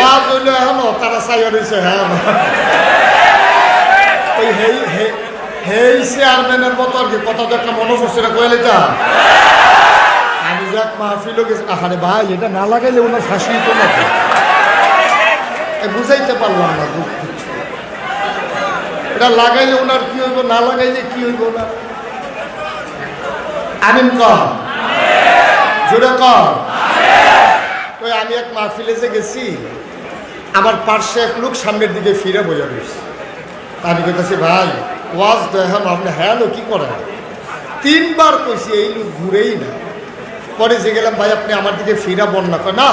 ওয়াজ হইলে এখনো তারা চাইয়া রয়েছে। হ্যাঁ, ওই হেই চেয়ারম্যানের মতো আর কি কথা তো একটা মনে পড়ছে না কইলে তা আমি যাক মাহফিলও গেছি। আহারে ভাই, এটা না লাগাইলে ওনার ফাঁসি তো না, বুঝাইতে পারলাম না। এটা লাগাইলে ওনার কি হইব, না লাগাইলে কি হইব না। আমিন কর, জোরে কর। ওই আমি এক মাহফিলে যে গেছি, আমার পার্শ্বে এক লোক সামনের দিকে ফিরে বইয়া রয়েছে। আমি কইতেছি ভাই ওয়াজ তো এখন আপনি হ্যাঁ কি করেন? 3 বার কইছি, এই লোক ঘুরেই না। পরে যে গেলাম ভাই আপনি আমার দিকে ফিরা বন্যা কয় না,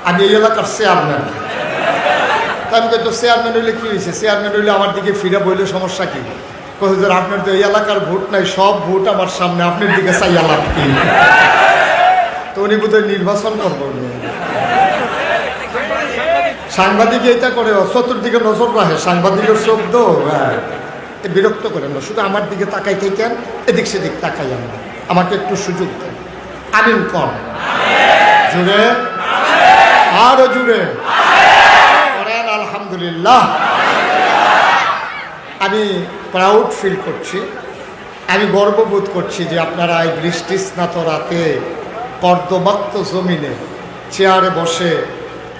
আমি এই এলাকার চেয়ারম্যান। আমি কই তো চেয়ারম্যান হইলে কি হয়েছে? চেয়ারম্যান হইলে আমার দিকে ফিরা বইলে সমস্যা কি? কই হুজুর আপনার তো এই এলাকার ভোট নাই, সব ভোট আমার সামনে, আপনার দিকে চাইয়া লাভ কি? তো উনি বোধহয় নির্বাচন করবো। সাংবাদিক এটা করে, চতুর্দিকে নজর রাখে, সাংবাদিকের চোখ তো বিরক্ত করেন না, শুধু আমার দিকে তাকাই থাকেন, এদিক সেদিক তাকাই আমরা, আমাকে একটু সুযোগ দেন। আমিন কর, জুড়ে আরো জুড়ে করেন আলহামদুলিল্লাহ। আমি প্রাউড ফিল করছি, আমি গর্ববোধ করছি যে আপনারা এই বৃষ্টি স্নাত রাতে কর্দমাক্ত জমিনে চেয়ারে বসে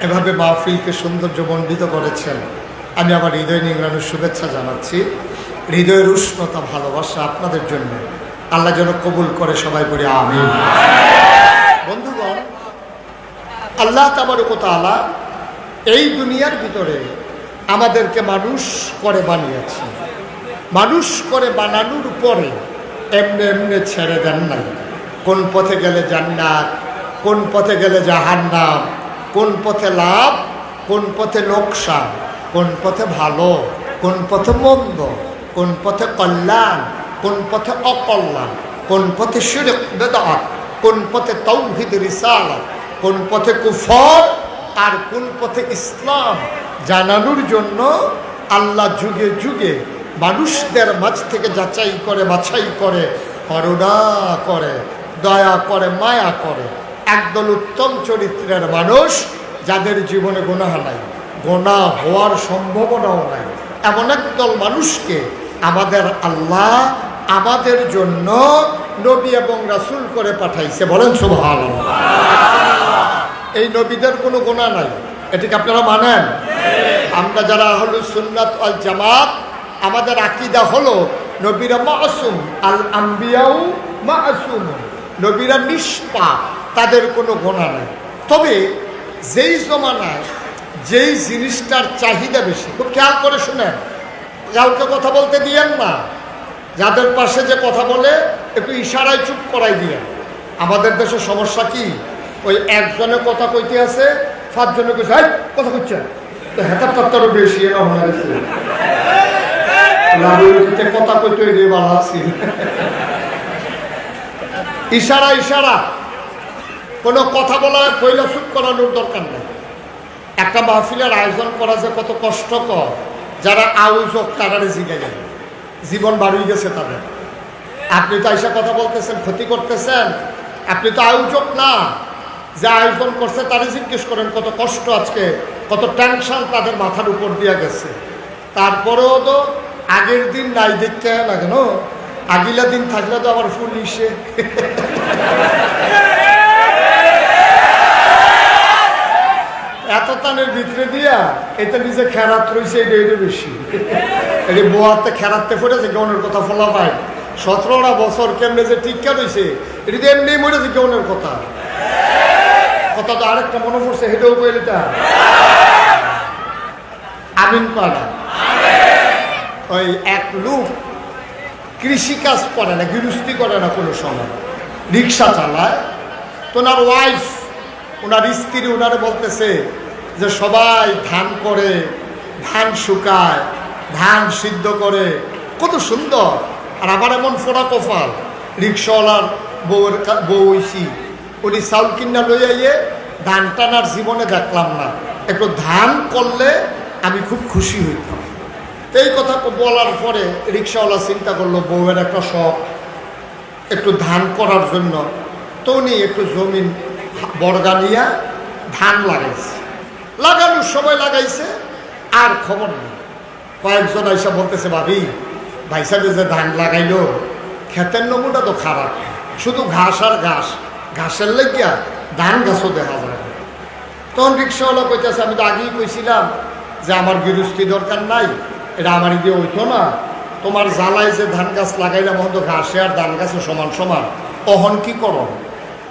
এভাবে মাহফিলকে সৌন্দর্যমণ্ডিত করেছেন। আমি আমার হৃদয় নিংড়ানোর শুভেচ্ছা জানাচ্ছি, হৃদয়ের উষ্ণতা ভালোবাসা আপনাদের জন্য। আল্লাহ যেন কবুল করে, সবাই করে আমিন। বন্ধুগণ, আল্লাহ তাবারক ওয়া তাআলা এই দুনিয়ার ভিতরে আমাদেরকে মানুষ করে বানিয়েছে। মানুষ করে বানানোর পরে এমনি এমনি ছেড়ে দেন নাই। কোন পথে গেলে জান্নাত, কোন পথে গেলে জাহান্নাম, কোন পথে লাভ, কোন পথে লোকসান, কোন পথে ভালো, কোন পথে মন্দ, কোন পথে কল্যাণ, কোন পথে অকল্যাণ, কোন পথে শিরক বিদআত, কোন পথে তাওহীদ রিসালাত, কোন পথে কুফর আর কোন পথে ইসলাম জানানোর জন্য আল্লাহ যুগে যুগে মানুষদের মাঝ থেকে যাচাই করে, বাছাই করে, করুণা করে, দয়া করে, মায়া করে একদল উত্তম চরিত্রের মানুষ, যাদের জীবনে গুনাহ নাই, গুনাহ হওয়ার সম্ভাবনাও নাই, এমন একদল মানুষকে আমাদের আল্লাহ আমাদের জন্য নবী এবং রাসূল করে পাঠাইছে। বলেন সুবহানাল্লাহ। এই নবীদের কোনো গুনাহ নাই, এটাকে আপনারা মানেন? আমরা যারা আহলুস সুন্নাত ওয়াল জামাত, আমাদের আকীদা হলো নবীরা মাসুম, আল আম্বিয়াউ মাসুম, নবীরা নিষ্পাপ, তাদের কোনো গুনাহ নাই। তবে যেই জমানায় যেই জিনিসটার চাহিদা বেশি, খুব খেয়াল করে শুনেন, কাউকে কথা বলতে দিয়েন না, যাদের পাশে যে কথা বলে একটু ইশারায় চুপ করাই দিয়ে। আমাদের দেশে সমস্যা কি, ওই একজনে কথা কইতে আছে, 5 জনে কইছে এই কথা কইছে, তো হেতার তত্ত্বরও বেশি এরা হয়ে গেছে। কথা কইতে রে ভালো আছি, ইশারা ইশারা, কোনো কথা বলা কইলে চুপ করানোর দরকার নেই। একটা মাহফিলের আয়োজন করা যে কত কষ্টকর, যারা আয়োজক তারা জিগে গেল, জীবন বাড়িয়ে গেছে তাদের। আপনি তো আইসা কথা বলতেছেন, ক্ষতি করতেছেন, আপনি তো আয়োজক না। যে আয়োজন করছে তারা জিজ্ঞেস করেন কত কষ্ট, আজকে কত টেনশন তাদের মাথার উপর দিয়ে গেছে। তারপরেও তো আগের দিন নাই দেখতে না কেন, আগিলা দিন থাকলে তো আবার ফুল ইসে। এত তানের ভিতরে দিয়া এটা নিজে খেরাত রয়েছে, এটা বেশি। এই বোয়াতে খেরাতে পড়েছে গৌনের কথা ফলা পায়, 17টা বছর কেমনে যে টিকা রয়েছে, এটা এমনি মরেছে গৌনের কথা। কথা তো আরেকটা মনে পড়ছে, হেঁটেও কইলিটা আমিন পাড়া। ওই এক লোক কৃষিকাজ করে না, গৃহস্থী করে না, কোনো সময় রিক্সা চালায়। তো ওনার ওয়াইফ, ওনার স্ত্রী ওনারে বলতেছে যে সবাই ধান করে, ধান শুকায়, ধান সিদ্ধ করে, কত সুন্দর। আর আবার এমন ফোড়া কপাল, রিক্সাওয়ালার বউ হইছি, উনি চাউল কিনা লই আইয়ে ধান টানার জীবনে দেখলাম না, একটু ধান করলে আমি খুব খুশি হইতাম। এই কথা বলার পরে রিক্সাওয়ালা চিন্তা করলো বউয়ের একটা শখ, একটু ধান করার জন্য। তো উনি একটু জমিন বর্গা নিয়ে ধান লাগাইছে, লাগানোর সময় লাগাইছে আর খবর নেই। কয়েকজন আইসা বলতেছে, ভাবি ভাই সাহেব যে ধান লাগাইলো ক্ষেতের নমুনা তো খারাপ, শুধু ঘাস আর ঘাস, ঘাসের লেগিয়া ধান গাছও দেখা যায়। তখন রিক্সাওয়ালা কইতেছে, আমি তো আগেই কইছিলাম যে আমার গৃহস্থী দরকার নাই, এটা আমার দিয়ে হইতো না, তোমার জ্বালায় যে ধান গাছ লাগাইলাম এখন তো ঘাসে আর ধান গাছে সমান সমান, অহন কি করো?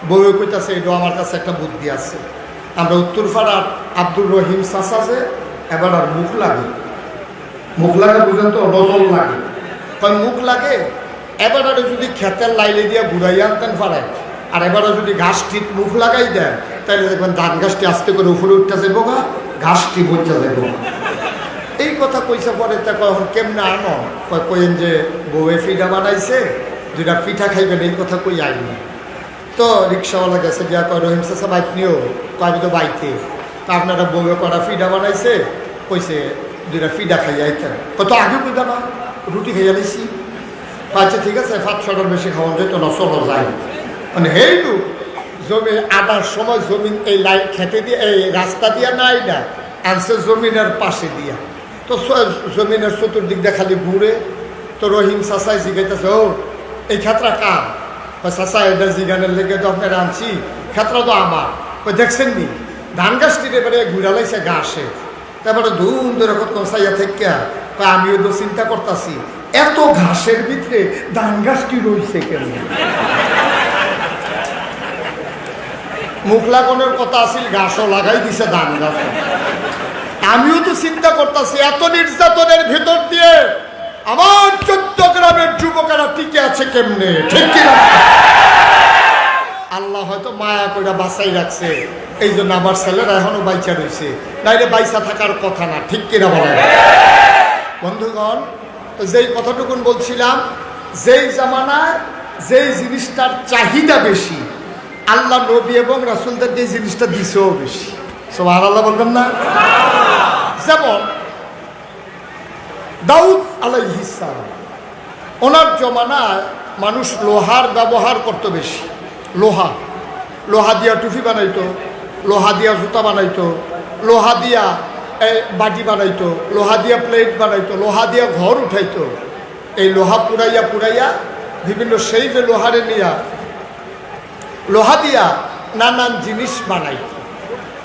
বউয়ে কইতেছে, এটা আমার কাছে একটা বুদ্ধি আছে। আমরা উত্তরপাড়ার আব্দুর রহিম চাচা যে এবার আর মুখ লাগে বুঝেন তো, নজল লাগে, কয় মুখ লাগে, এবারে যদি ক্ষেতের লাইলে দিয়ে ঘুরাইয়া আনতেন পারে আর এবারে যদি ঘাস ঠিক মুখ লাগাই দেন তাহলে দেখবেন ধান গাছটি আস্তে করে উপরে উঠতে যাবো গা, ঘাসটি বইতে যাবো। এই কথা কইসা পরে তা এখন কেমনে আনো? কইন যে বউয়ে পিঠা বানাইছে, দুটা পিঠা খাইবেন, এই কথা কই আইনি। তো রিক্সাওয়ালা গেছে গিয়া কয়, রহিম চাচা বাইক নিও, আমি তো বাইকে, তা আপনারা বউয়ে করা পিঠা বানাইছে, কইছে দুটা পিঠা খাইয়া আইতেন। কত আগে কইতা না, রুটি খাইয়া নিছি। আচ্ছা ঠিক আছে, 5-6টার বেশি খাওয়ান যেত না, চলো যাই। মানে হেইটু জমি আনার সময় জমিন এই লাইন খেতে দিয়ে এই রাস্তা দিয়া নাই না, আনছে জমিনের পাশে দিয়া। তো জমিনের চতুর্দিক দিয়ে খালি ঘুরে। তো রহিম চাচাই জিগাইতেছে, ও এই ক্ষেত্রা কার? চাচা এটা জিগানের লেগে তো আপনার আনছি, ক্ষেত্রা তো আমার। ওই দেখছেন নি ধান গাছটি এবারে ঘুরালাইছে ঘাসে, তারপরে ধুম ধরে কত চাইয়া থেকে আমিও তো চিন্তা করতেছি এত ঘাসের ভিতরে ধান গাছটি রয়েছে কেন? মুখ লাগানোর কথা আসিল, ঘাসও লাগাই দিছে ধান গাছ। আমিও তো চিন্তা করতেছি এত নির্যাতনের ভেতর দিয়ে আমার 14 গ্রামের যুবকেরা টিকে আছে কেমনে, ঠিক কিনা? আল্লাহ হয়তো মায়া করে বাঁচাই রাখছে, এই জন্য আমার ছেলেরা এখনো বাইচা রয়েছে, নাইলে বাইচা থাকার কথা না, ঠিক কিনা বলেন? বন্ধুগণ, তো যেই কথাটুকুন বলছিলাম, যেই জামানায় যেই জিনিসটার চাহিদা বেশি, আল্লাহ নবী এবং রাসূলদের যে জিনিসটা দিছেও বেশি। সুবহানাল্লাহ বলবেন না? যেমন দাউদ আলাইহিস সালাম, ওনার জমানায় মানুষ লোহার ব্যবহার করতো বেশি। লোহা দিয়া টুপি বানাইতো, লোহা দিয়া জুতা বানাইতো, লোহা দিয়া বাটি বানাইতো, লোহা দিয়া প্লেট বানাইতো, লোহা দিয়া ঘর উঠাইতো। এই লোহা পুরাইয়া বিভিন্ন সেই যে লোহারে নিয়া লোহা দিয়া নানান জিনিস বানাইতো।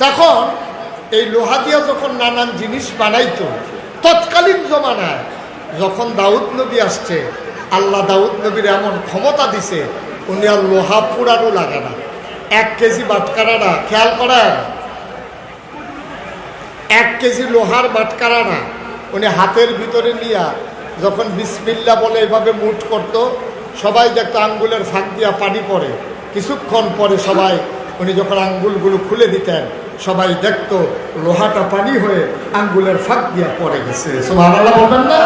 তখন এই লোহা দিয়া যখন নানান জিনিস বানাইতো, তৎকালীন জমানায় যখন দাউদ নবী আসছে, আল্লাহ দাউদ নবীর এমন ক্ষমতা দিছে, উনি আর লোহা পুরানো লাগে না, 1 কেজি বাটকারা না, খেয়াল করেন, 1 কেজি লোহার বাটকারা না, উনি হাতের ভিতরে নিয়া যখন বিসমিল্লাহ বলে এভাবে মুঠ করতো, সবাই দেখতো আঙ্গুলের ফাঁক দিয়া পানি পড়ে। কিছুক্ষণ পরে সবাই উনি যখন আঙ্গুলগুলো খুলে দিতেন, সবাই দেখতো লোহাটা পানি হয়ে আঙ্গুলের ফাঁক দিয়া পড়ে গেছে। সুবহানাল্লাহ বলবেন না?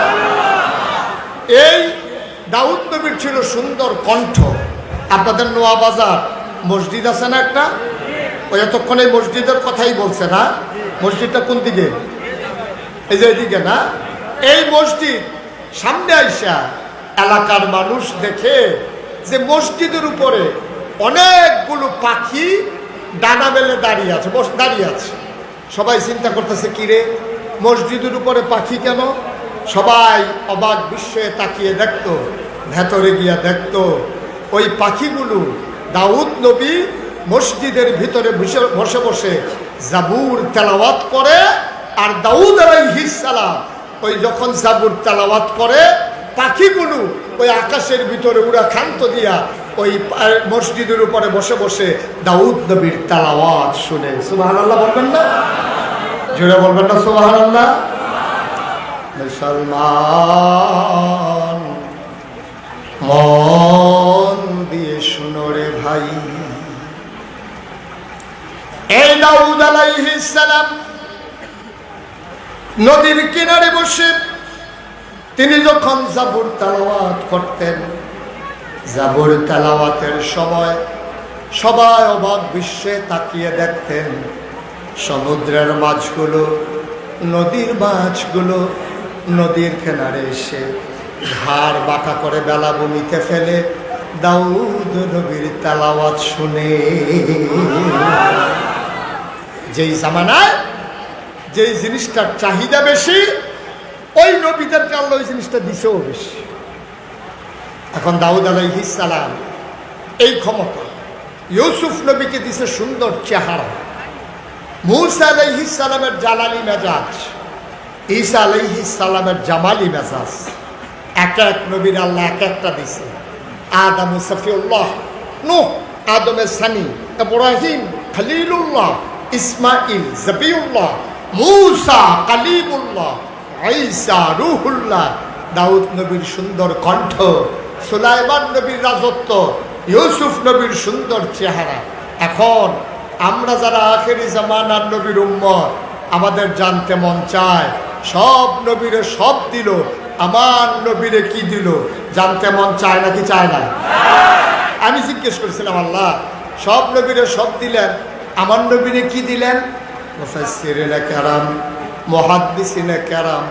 এই দাউদ নবীর ছিল সুন্দর কণ্ঠ। আপনাদের নোয়াবাজার মসজিদ আছে না একটা, ওই এতক্ষণ এই মসজিদের কথাই বলছে না? মসজিদটা কোন দিকে? এই যে এদিকে না? এই মসজিদ সামনে আইসা এলাকার মানুষ দেখে যে মসজিদের উপরে অনেকগুলো পাখি ডানা মেলে দাঁড়িয়ে আছে। সবাই চিন্তা করতেছে, কিরে মসজিদের উপরে পাখি কেন? সবাই অবাক বিস্ময়ে তাকিয়ে দেখতো, ভেতরে গিয়া দেখতো ওই পাখিগুলো দাউদ নবী মসজিদের ভিতরে বসে বসে জাবুর তেলাওয়াত করে। আর দাউদ আলাইহিস সালাম ওই যখন জাবুর তেলাওয়াত করে, পাখিগুলো ওই আকাশের ভিতরে উড়া খান্ত দিয়া ওই মসজিদের উপরে বসে বসে দাউদ নবীর তেলাওয়াত শুনে। সুবহানাল্লাহ বলবেন না? জোরে বলবেন না সুবহানাল্লাহ? মুসলমান মন দিয়ে শুনো রে ভাই, এই দাউদ আলাইহিস সালাম নদীর কিনারে বসে তিনি যখন জাবুর তেলাওয়াত করতেন, জাবুর তেলাওয়াতের সময় সবাই অবাক বিস্ময়ে তাকিয়ে দেখতেন সমুদ্রের মাছগুলো, নদীর মাছগুলো নদীর কিনারে এসে ঘাড় বাঁকা করে বেলাভূমিতে ফেলে দাউদ নবীর তেলাওয়াত শুনে। যেই জামানায় যেই জিনিসটার চাহিদা বেশি ওই নবীদেরকে আল্লাহ ওই জিনিসটা দিছেও বেশি। এখন দাউদ আলাইহিস সালাম এই ক্ষমতা, ইউসুফ নবীকে দিছে সুন্দর চেহারা, মূসা আলাইহিস সালামের জালালি মেজাজ, ঈসা আলাইহিস সালামের জামালি মেজাজ, এক এক নবীর আল্লাহ এক একটা দিছে। আদম সফিউল্লাহ, নূহ আদমের সানি, ইব্রাহিম খলিলুল্লাহ, ইসমাইল জবিউল্লাহ, মূসা কালিমুল্লাহ, ঈসা রূহুল্লাহ, দাউদ নবীর সুন্দর কণ্ঠ, সুলাইমান নবীর রাজত্ব, ইউসুফ নবীর সুন্দর চেহারা। এখন আমরা যারা আখেরি জামানার নবীর উম্মত, আমাদের জানতে মন চায় সব নবীরে সব দিল, আমার নবীরে কি দিল জানতে মন চায় নাকি চায় না? আমি জিজ্ঞেস করেছিলাম, আল্লাহ সব নবীরে সব দিলেন, আমার নবীরে কি দিলেন? মুফাসসিরিনে কেরাম, মুহাদ্দিসিনে কেরাম,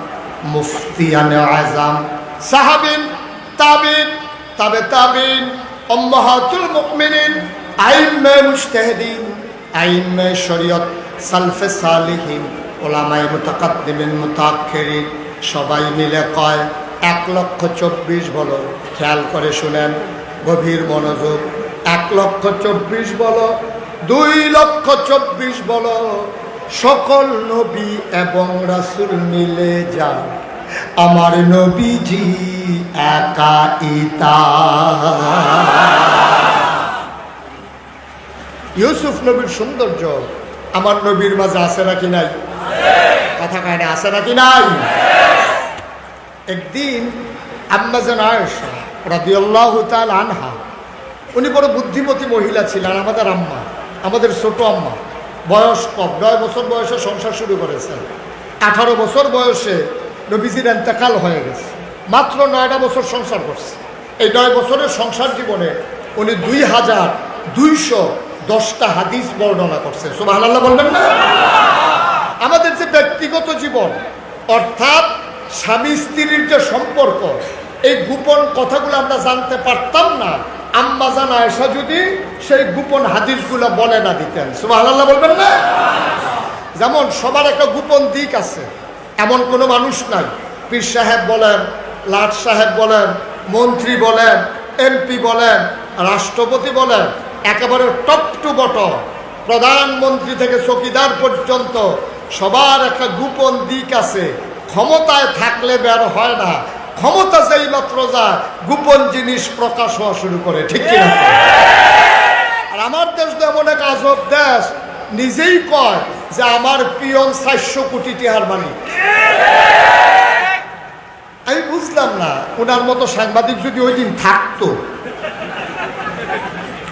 মুফতিয়ানে আযম, সাহাবীন, তাবিন, তাবে তাবিন, উম্মাহাতুল মুমিনিন, আইম্মে মুজতাহিদিন, আইম্মে শরীয়ত, সালফে সালিহিন, উলামায়ে মুতাকাদ্দিমিন মুতাআখিরিন, সবাই মিলে কয় 1,24,000 বলো। খেয়াল করে শুনেন, গভীর মনোযোগ। 1,24,000 বলো, 2,24,000 বলো, সকল নবী এবং রাসূল মিলে যান, আমার নবীজি একাইতা। ইউসুফ নবীর সৌন্দর্য আমার নবীর মাঝে আছে নাকি নাই? কথা কয় না, আছে নাকি নাই? একদিন আম্মা জান আয়েশা রাদিয়াল্লাহু তাআলা আনহা, উনি বড় বুদ্ধিমতী মহিলা ছিলেন, আমাদের আম্মা, আমাদের ছোট আম্মা, বয়স কম, 9 বছর বয়সে সংসার শুরু করেছেন। 18 বছর বয়সে নবীজির ইন্তেকাল হয়ে গেছে, মাত্র 9টা বছর সংসার করছে। এই 9 বছরের সংসার জীবনে উনি 2,210টা হাদিস বর্ণনা করছেন। সুবহানাল্লাহ বলবেন না? আমাদের যে ব্যক্তিগত জীবন, অর্থাৎ স্বামী স্ত্রীর যে সম্পর্ক, এই গোপন কথাগুলো আমরা জানতে পারতাম না আম্মা জান আয়েশা যদি সেই গোপন হাদিসগুলো বলে না দিতেন। সুবহানাল্লাহ বলবেন না? যেমন সবার একটা গোপন দিক আছে, এমন কোনো মানুষ নাই, পীর সাহেব বলেন, লাট সাহেব বলেন, মন্ত্রী বলেন, এমপি বলেন, রাষ্ট্রপতি বলেন, একেবারে টপ টু বটম, প্রধানমন্ত্রী থেকে চৌকিদার পর্যন্ত সবার একটা গোপন দিক আছে। ক্ষমতায় থাকলে বের হয় না, ক্ষমতা যেই মাত্র যায় গোপন জিনিস প্রকাশ হওয়া শুরু করে, ঠিক কিনা? আর আমার দেশ তো এমন এক আজব দেশ, নিজেই কয় যে আমার পিয়ন 400 কোটি টাকার মালিক। আমি বুঝলাম না, ওনার মতো সাংবাদিক যদি ওই দিন থাকতো,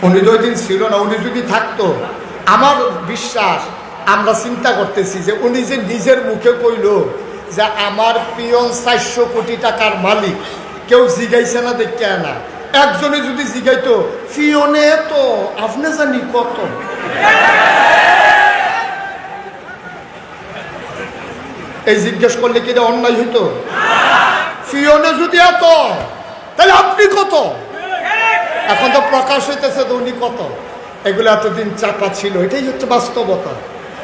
উনি তো ওই দিন ছিল না, উনি যদি থাকতো, আমার বিশ্বাস, আমরা চিন্তা করতেছি যে উনি যে নিজের মুখে কইল যে আমার পিয়ন 400 কোটি টাকার মালিক, কেউ জিগাইছে না, দেখে না। একজনে যদি জিগাইতো পিয়নে তো আপনি জানি কত, এই জিজ্ঞেস করলে কি এটা অন্যায় হইতো? পিয়নে যদি এত, তাহলে আপনি কত? এখন তো প্রকাশ হইতেছে তো উনি কত। এগুলো এতদিন চাপা ছিল, এটাই হচ্ছে বাস্তবতা।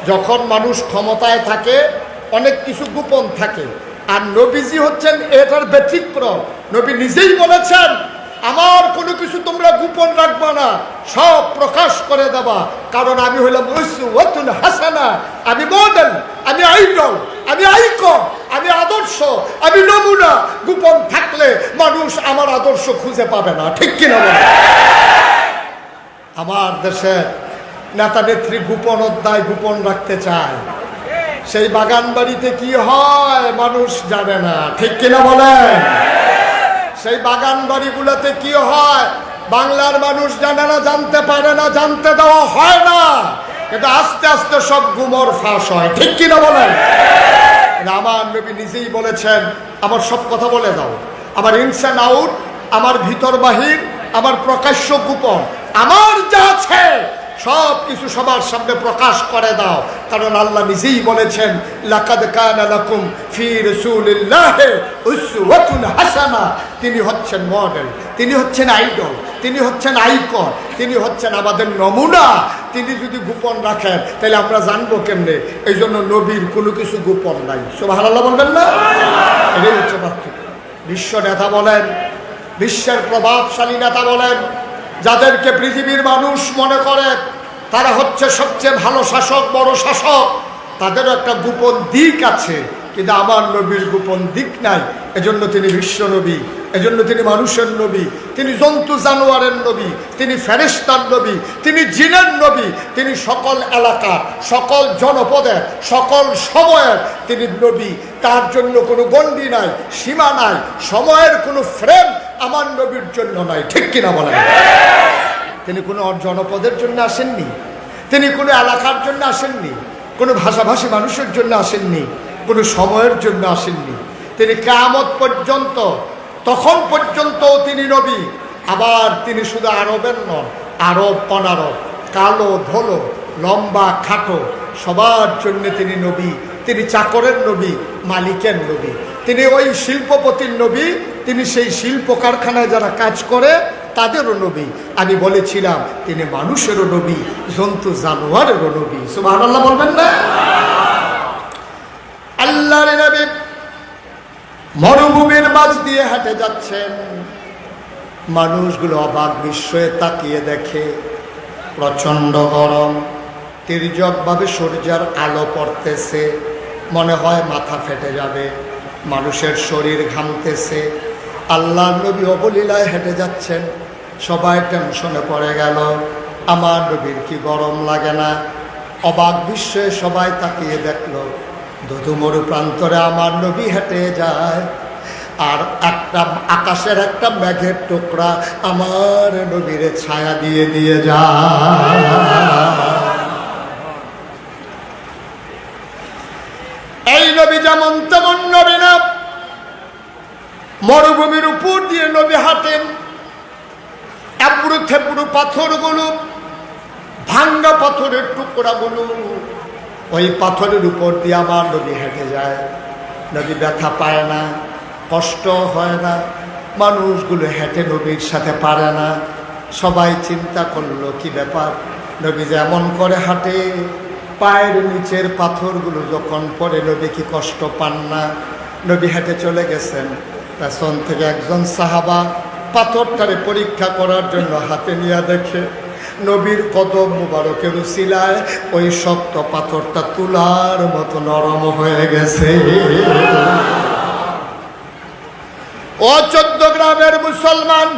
যখন মানুষ ক্ষমতায় থাকে অনেক কিছু গোপন থাকে, আর নবীজি হচ্ছেন এটার ব্যতিক্রম। নবী নিজেই বলেছেন, আমার কোনো কিছু তোমরা গোপন রাখবা না, সব প্রকাশ করে দেবা, কারণ আমি হইলাম উসওয়াতুন হাসানা, আমি মডেল, আমি আইডল, আমি আইকন, আমি আদর্শ, আমি নমুনা। গোপন থাকলে মানুষ আমার আদর্শ খুঁজে পাবে না, ঠিক কিনা বলেন? আমার দেশে নেতা নেত্রী গোপন অধ্যায় গোপন রাখতে চায়, সেই বাগান বাড়িতে কি হয় মানুষ জানে না, ঠিক কিনা বলেন? সেই বাগান বাড়িগুলোতে কি হয় বাংলার মানুষ জানে না, জানতে পারে না, জানতে দেওয়া হয় না, কিন্তু আস্তে আস্তে সব গুমর ফাঁস হয়, ঠিক কিনা বলেন? আমার নবী নিজেই বলেছেন, আমার সব কথা বলে দাও, আমার ইনস এন্ড আউট, আমার ভিতর বাহির, আমার প্রকাশ্য গোপন, আমার যা আছে সব কিছু সবার সামনে প্রকাশ করে দাও, কারণ আল্লাহ নিজেই বলেছেন, লাকাদ কানা লাকুম ফি রাসূলিল্লাহি উসওয়াতুন হাসানা। তিনি হচ্ছেন মডেল, তিনি হচ্ছেন আইডল, তিনি হচ্ছেন আইকন, তিনি হচ্ছেন আমাদের নমুনা। তিনি যদি গোপন রাখেন তাহলে আমরা জানবো কেমনে? এই জন্য নবীর কোনো কিছু গোপন নাই। সুবহানাল্লাহ বলবেন না? এটাই হচ্ছে পার্থক্য। বিশ্ব নেতা বলেন, বিশ্বের প্রভাবশালী নেতা বলেন, যাদেরকে পৃথিবীর মানুষ মনে করে তারা হচ্ছে সবচেয়ে ভালো শাসক, বড় শাসক, তাদেরও একটা গোপন দিক আছে, কিন্তু আমার নবীর গোপন দিক নাই। এজন্য তিনি বিশ্ব নবী, এজন্য তিনি মানুষের নবী, তিনি জন্তু জানোয়ারের নবী, তিনি ফেরেশতার নবী, তিনি জিনের নবী, তিনি সকল এলাকা, সকল জনপদের, সকল সময়ের তিনি নবী। তার জন্য কোনো গণ্ডি নাই, সীমা নাই, সময়ের কোনো ফ্রেম আমার নবীর জন্য নাই। ঠিক কিনা বলেন? তিনি কোনো জনপদের জন্য আসেননি, তিনি কোনো এলাকার জন্য আসেননি, কোনো ভাষাভাষী মানুষের জন্য আসেননি, কোনো সময়ের জন্য আসেননি। তিনি কিয়ামত পর্যন্ত, তখন পর্যন্ত তিনি নবী। আবার তিনি শুধু আরবের নন, আরব অনারব, কালো ধলো, লম্বা খাটো, সবার জন্য তিনি নবী। তিনি চাকরের নবী, মালিকের নবী, তিনি ওই শিল্পপতির নবী, তিনি সেই শিল্প কারখানায় যারা কাজ করে তাদেরও নবী। আমি বলেছিলাম তিনি মানুষেরও নবী, জন্তু জানোয়ারেরও নবী। সুবহানাল্লাহ বলবেন না? আল্লাহর নবী মরুভূমির মাঝ দিয়ে হেঁটে যাচ্ছেন, মানুষগুলো অবাক বিস্ময়ে তাকিয়ে দেখে প্রচণ্ড গরম, তির্যকভাবে সূর্যের আলো পড়তেছে, মনে হয় মাথা ফেটে যাবে, মানুষের শরীর ঘামতেছে। আল্লাহর নবী অবলীলায় হেঁটে যাচ্ছেন, সবাই টেনশনে পড়ে গেল, আমার নবীর কি গরম লাগে না? অবাক বিস্ময়ে সবাই তাকিয়ে দেখল, ধুধুমরু প্রান্তরে আমার নবী হেঁটে যায়, আর একটা আকাশের একটা মেঘের টুকরা আমার নবীর ছায়া দিয়ে দিয়ে যায়। এই নবী যেমন তেমন নবী না। মরুভূমির উপর দিয়ে নবী হাঁটেন, এবড়ো থেবড়ো পাথরগুলো, ভাঙ্গা পাথরের টুকরাগুলো, ওই পাথরের উপর দিয়ে আমার নবী হেঁটে যায়। নবী ব্যথা পায় না, কষ্ট হয় না, মানুষগুলো হেঁটে নবীর সাথে পারে না। সবাই চিন্তা করলো কি ব্যাপার, নবী যেমন করে হাঁটে, পায়ের নিচের পাথরগুলো যখন পড়ে নবী কি কষ্ট পান না? নবী হেঁটে চলে গেছেন, পেছন থেকে একজন সাহাবা পাথরটারে পরীক্ষা করার জন্য হাতে নিয়ে দেখে নবীর কদম মুবারকের উসিলায় ওই শক্ত পাথরটা তুলার মতো নরম হয়ে গেছে। ও 14 গ্রামের মুসলমান,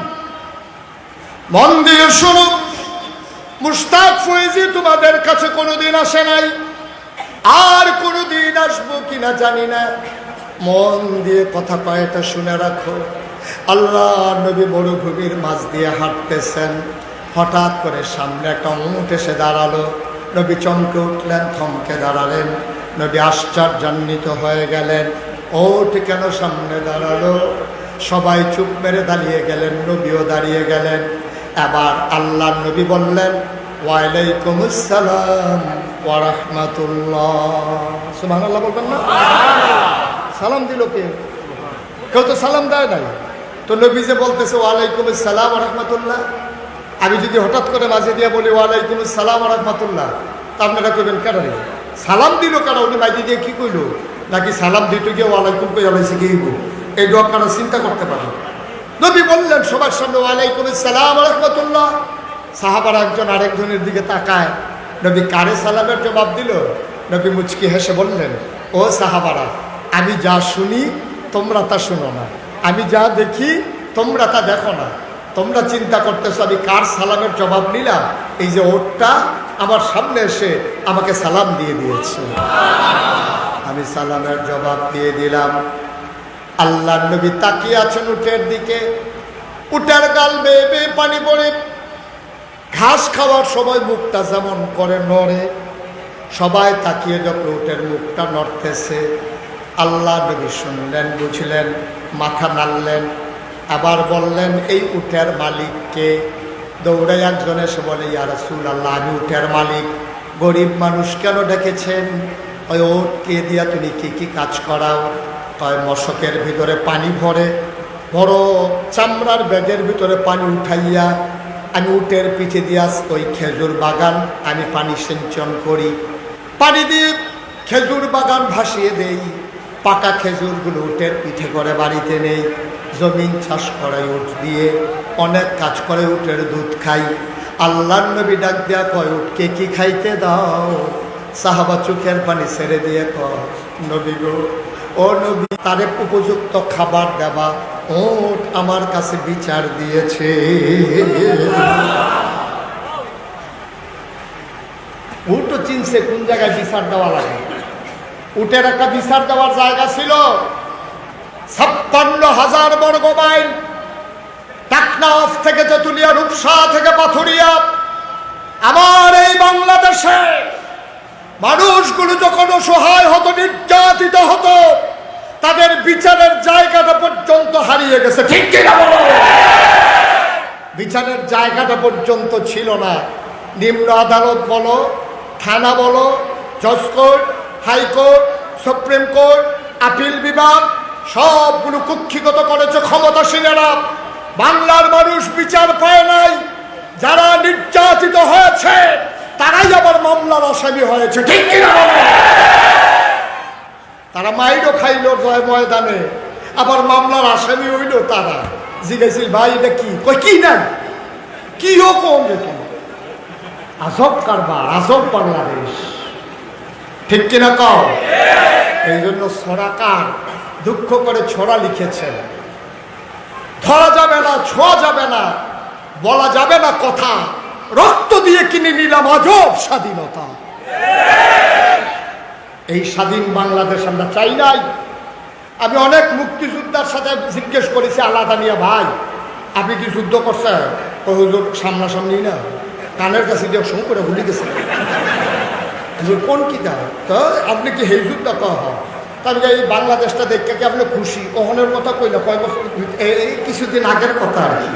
মন দিয়ে শুনো, মুশতাক ফয়েজি তোমাদের কাছে কোনোদিন আসে নাই, আর কোনোদিন আসবো কিনা জানি না। মন দিয়ে কথা কয়টা শুনে রাখো। আল্লাহ নবী মরুভূমির মাঝ দিয়ে হাঁটতেছেন, হঠাৎ করে সামনে একটা উট এসে দাঁড়ালো। নবী চমকে উঠলেন, থমকে দাঁড়ালেন। নবী আশ্চর্যান্বিত হয়ে গেলেন, ওট কেন সামনে দাঁড়ালো? সবাই চুপ মেরে দাঁড়িয়ে গেলেন, নবীও দাঁড়িয়ে গেলেন। এবার আল্লাহ নবী বললেন, ওয়ালাইকুম আসসালাম ওয়া রাহমাতুল্লাহ। সুবহানাল্লাহ বলবেন না? সালাম দিল কে? কেউ তো সালাম দেয় নাই। তো নবী যে বলতেছে ওয়ালাইকুম আসসালাম ওয়া রাহমাতুল্লাহ, আমি যদি হঠাৎ করে মাঝে দিয়ে বলি ওয়ালাইকুম আসসালাম ওয়া রাহমাতুল্লাহ, তা আপনারা কইবেন কেন রে সালাম দিল কেন? উনি মাঝে দিয়ে কি কইল? নাকি সালাম দিতে গিয়ে ওয়ালাইকুম কই আলাইছে কি? এই দোয়া আপনারা চিন্তা করতে পারেন। নবী বললেন সবার সামনে ওয়ালাইকুম আসসালাম ওয়া রাহমাতুল্লাহ। সাহাবারা একজন আরেকজনের দিকে তাকায়, নবী কারে সালামের জবাব দিল? নবী মুচকি হেসে বললেন, ও সাহাবারা, আমি যা শুনি তোমরা তা শুনো না, আমি যা দেখি তোমরা তা দেখো না। তোমরা চিন্তা করতেছো আমি কার সালামের জবাব নিলাম? এই যে ওটটা আমার সামনে এসে আমাকে সালাম দিয়ে দিয়েছে, আমি সালামের জবাব দিয়ে দিলাম। আল্লাহর নবী তাকিয়ে আছেন উটের দিকে, উটের গাল বেয়ে বেয়ে পানি পড়ে, ঘাস খাওয়ার সময় মুখটা যেমন করে নড়ে, সবাই তাকিয়ে যখন উটের মুখটা নড়তেছে, আল্লাহ নবী শুনলেন, বুঝলেন, মাথা নাড়লেন, আবার বললেন এই উটের মালিককে? দৌড়ে একজন এসে বলে, ইয়া রাসূলুল্লাহ, আমি উটের মালিক। গরিব মানুষ কেন ডেকেছেন? ওই উটকে দিয়া তুমি কি কি কাজ করাও? তাই মশকের ভিতরে পানি ভরে, বড় চামড়ার ব্যাগের ভিতরে পানি উঠাইয়া আমি উটের পিঠে দিয়ে ওই খেজুর বাগান আমি পানি সিঞ্চন করি, পানি দিয়ে খেজুর বাগান ভাসিয়ে দেই, পাকা খেজুরগুলো উটের পিঠে করে বাড়িতে নেই, জমিন চাষ করাই উট দিয়ে, অনেক কাজ করে উটের দুধ খাই। আল্লাহর নবী ডাক দেয়া কয়, উটকে কি খাইতে দাও? সাহাবা চোখের পানি ছেড়ে দিয়ে কয়, নবী গো, ও নবী, তারে উপযুক্ত খাবার দেবা উট আমার কাছে বিচার দিয়েছে। উটও চিনছে কোন জায়গায় বিচার দেওয়া লাগে। উটের একটা বিচার দেওয়ার জায়গা ছিল 56,000 বর্গ মাইল, টেকনাফ থেকে তেতুলিয়া, রূপসা থেকে পাথুরিয়া। আমার এই বাংলাদেশে মানুষগুলো যখন অসহায় হতো, নির্যাতিত হতো, তাদের বিচারের জায়গাটা পর্যন্ত হারিয়ে গেছে, ঠিক কিনা বলো? বিচারের জায়গাটা পর্যন্ত ছিল না। নিম্ন আদালত বলো, থানা বলো, জজ court, high court, supreme court, appeal বিভাগ, সবগুলো কুক্ষিগত করেছে ক্ষমতাসীনেরা। বাংলার মানুষ বিচার পায় নাই। যারা নির্যাতিত হয়েছে তারাই আবার মামলার আসামি হয়েছে, ঠিক কিনা বলো? তারা মাইরও খাইল জয় ময়দানে, আবার মামলার আসামি হইল তারা। জিজ্ঞাসিল, ভাই এটা কি? কই কি নাই, কি রকম? আজব কারবার, আজব বাংলাদেশ, ঠিক কিনা কও? এই জন্য ছড়াকার দুঃখ করে ছড়া লিখেছে, ধরা যাবে না, ছোঁয়া যাবে না, বলা যাবে না কথা, রক্ত দিয়ে কিনে নিলাম আজব স্বাধীনতা। এই স্বাধীন বাংলাদেশ আমরা চাই নাই। আমি অনেক মুক্তিযোদ্ধার সাথে জিজ্ঞেস করেছি, আলাদা নিয়ে, ভাই আপনি কি যুদ্ধ করছেন? হুজুর সামনাসামনি না, কানের কাছে দিয়ে সঙ্গ করে ভুলে গেছে। কোন কিতা? তো আপনি কি এই যুদ্ধ কহ? তাহলে এই বাংলাদেশটা দেখতে কি আপনি খুশি? ওখানের কথা কইলে কয় বছর, এই কিছুদিন আগের কথা আর কি,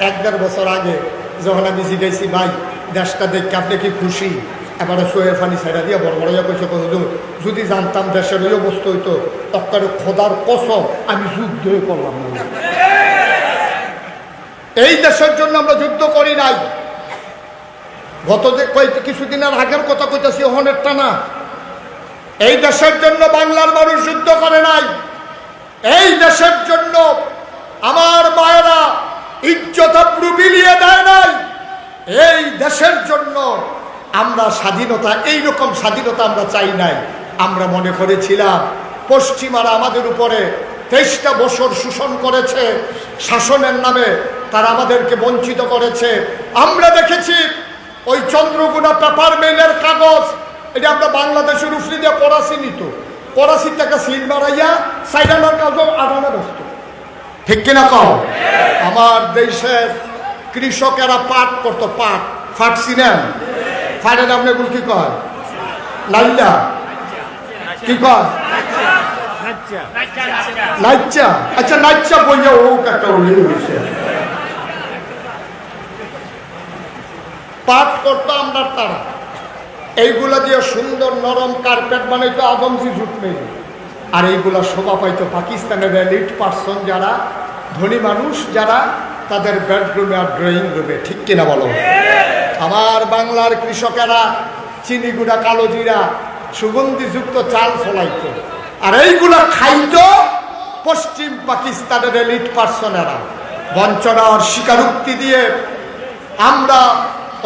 1-1.5 বছর আগে যখন আমি জিজ্ঞাসি, ভাই দেশটা দেখতে আপনি কি খুশি? এবারে সোয়ের ফানি ছাইড়া দিয়ে বড় বড় কইছে, হুজুর যদি জানতাম দেশের ওই অবস্থা হইতো, তখন খোদার কসম আমি যুদ্ধ করলাম না। এই দেশের জন্য আমরা যুদ্ধ করি নাই। গত কিছুদিনের আগের কথা কইতেছি, ওখানেরটা না। এই দেশের জন্য বাংলার মানুষ যুদ্ধ করে নাই। এই দেশের জন্য আমার মায়েরা ইজ্জত আবরু বিলিয়ে দেয় নাই। এই দেশের জন্য আমরা স্বাধীনতা, এইরকম স্বাধীনতা আমরা চাই নাই। আমরা মনে করেছিলাম পশ্চিমারা আমাদের উপরে 23টা বছর শোষণ করেছে, শাসনের নামে তারা আমাদেরকে বঞ্চিত করেছে। আমরা দেখেছি ওই চন্দ্রগুনা পেপার মেলের কাগজ, এটা আমরা বাংলাদেশের উপরে দিয়ে করাচি নিত, করাচির থেকে সিল মারাইয়া সাইডানোর কাগজ আদানে বসত, ঠিক কিনা কও? আমার দেশের কৃষকেরা পাট করতো, পাট, ফাটছি না, ফাটের আপনি বল কি কয়? লাইলা, কি কয়? নাইচা। আচ্ছা নাইচা বইয়া ও একটা হয়েছে। পাট করতো আমরা তারা, এইগুলা দিয়ে সুন্দর নরম কার্পেট বানাইতো, আদমজি জুট মেয়ে। আর এইগুলা শোভা পাইতো পাকিস্তানের এলিট পার্সন, যারা ধনী মানুষ, যারা তাদের বেডরুমে আর ড্রয়িং রুমে, ঠিক কিনা বলো? আমার বাংলার কৃষকেরা চিনি গুঁড়া, কালো জিরা, সুগন্ধিযুক্ত চাল ফলাইতো, আর এইগুলা খাইতো পশ্চিম পাকিস্তানের এলিট পার্সনেরা। বঞ্চনার স্বীকারোক্তি দিয়ে আমরা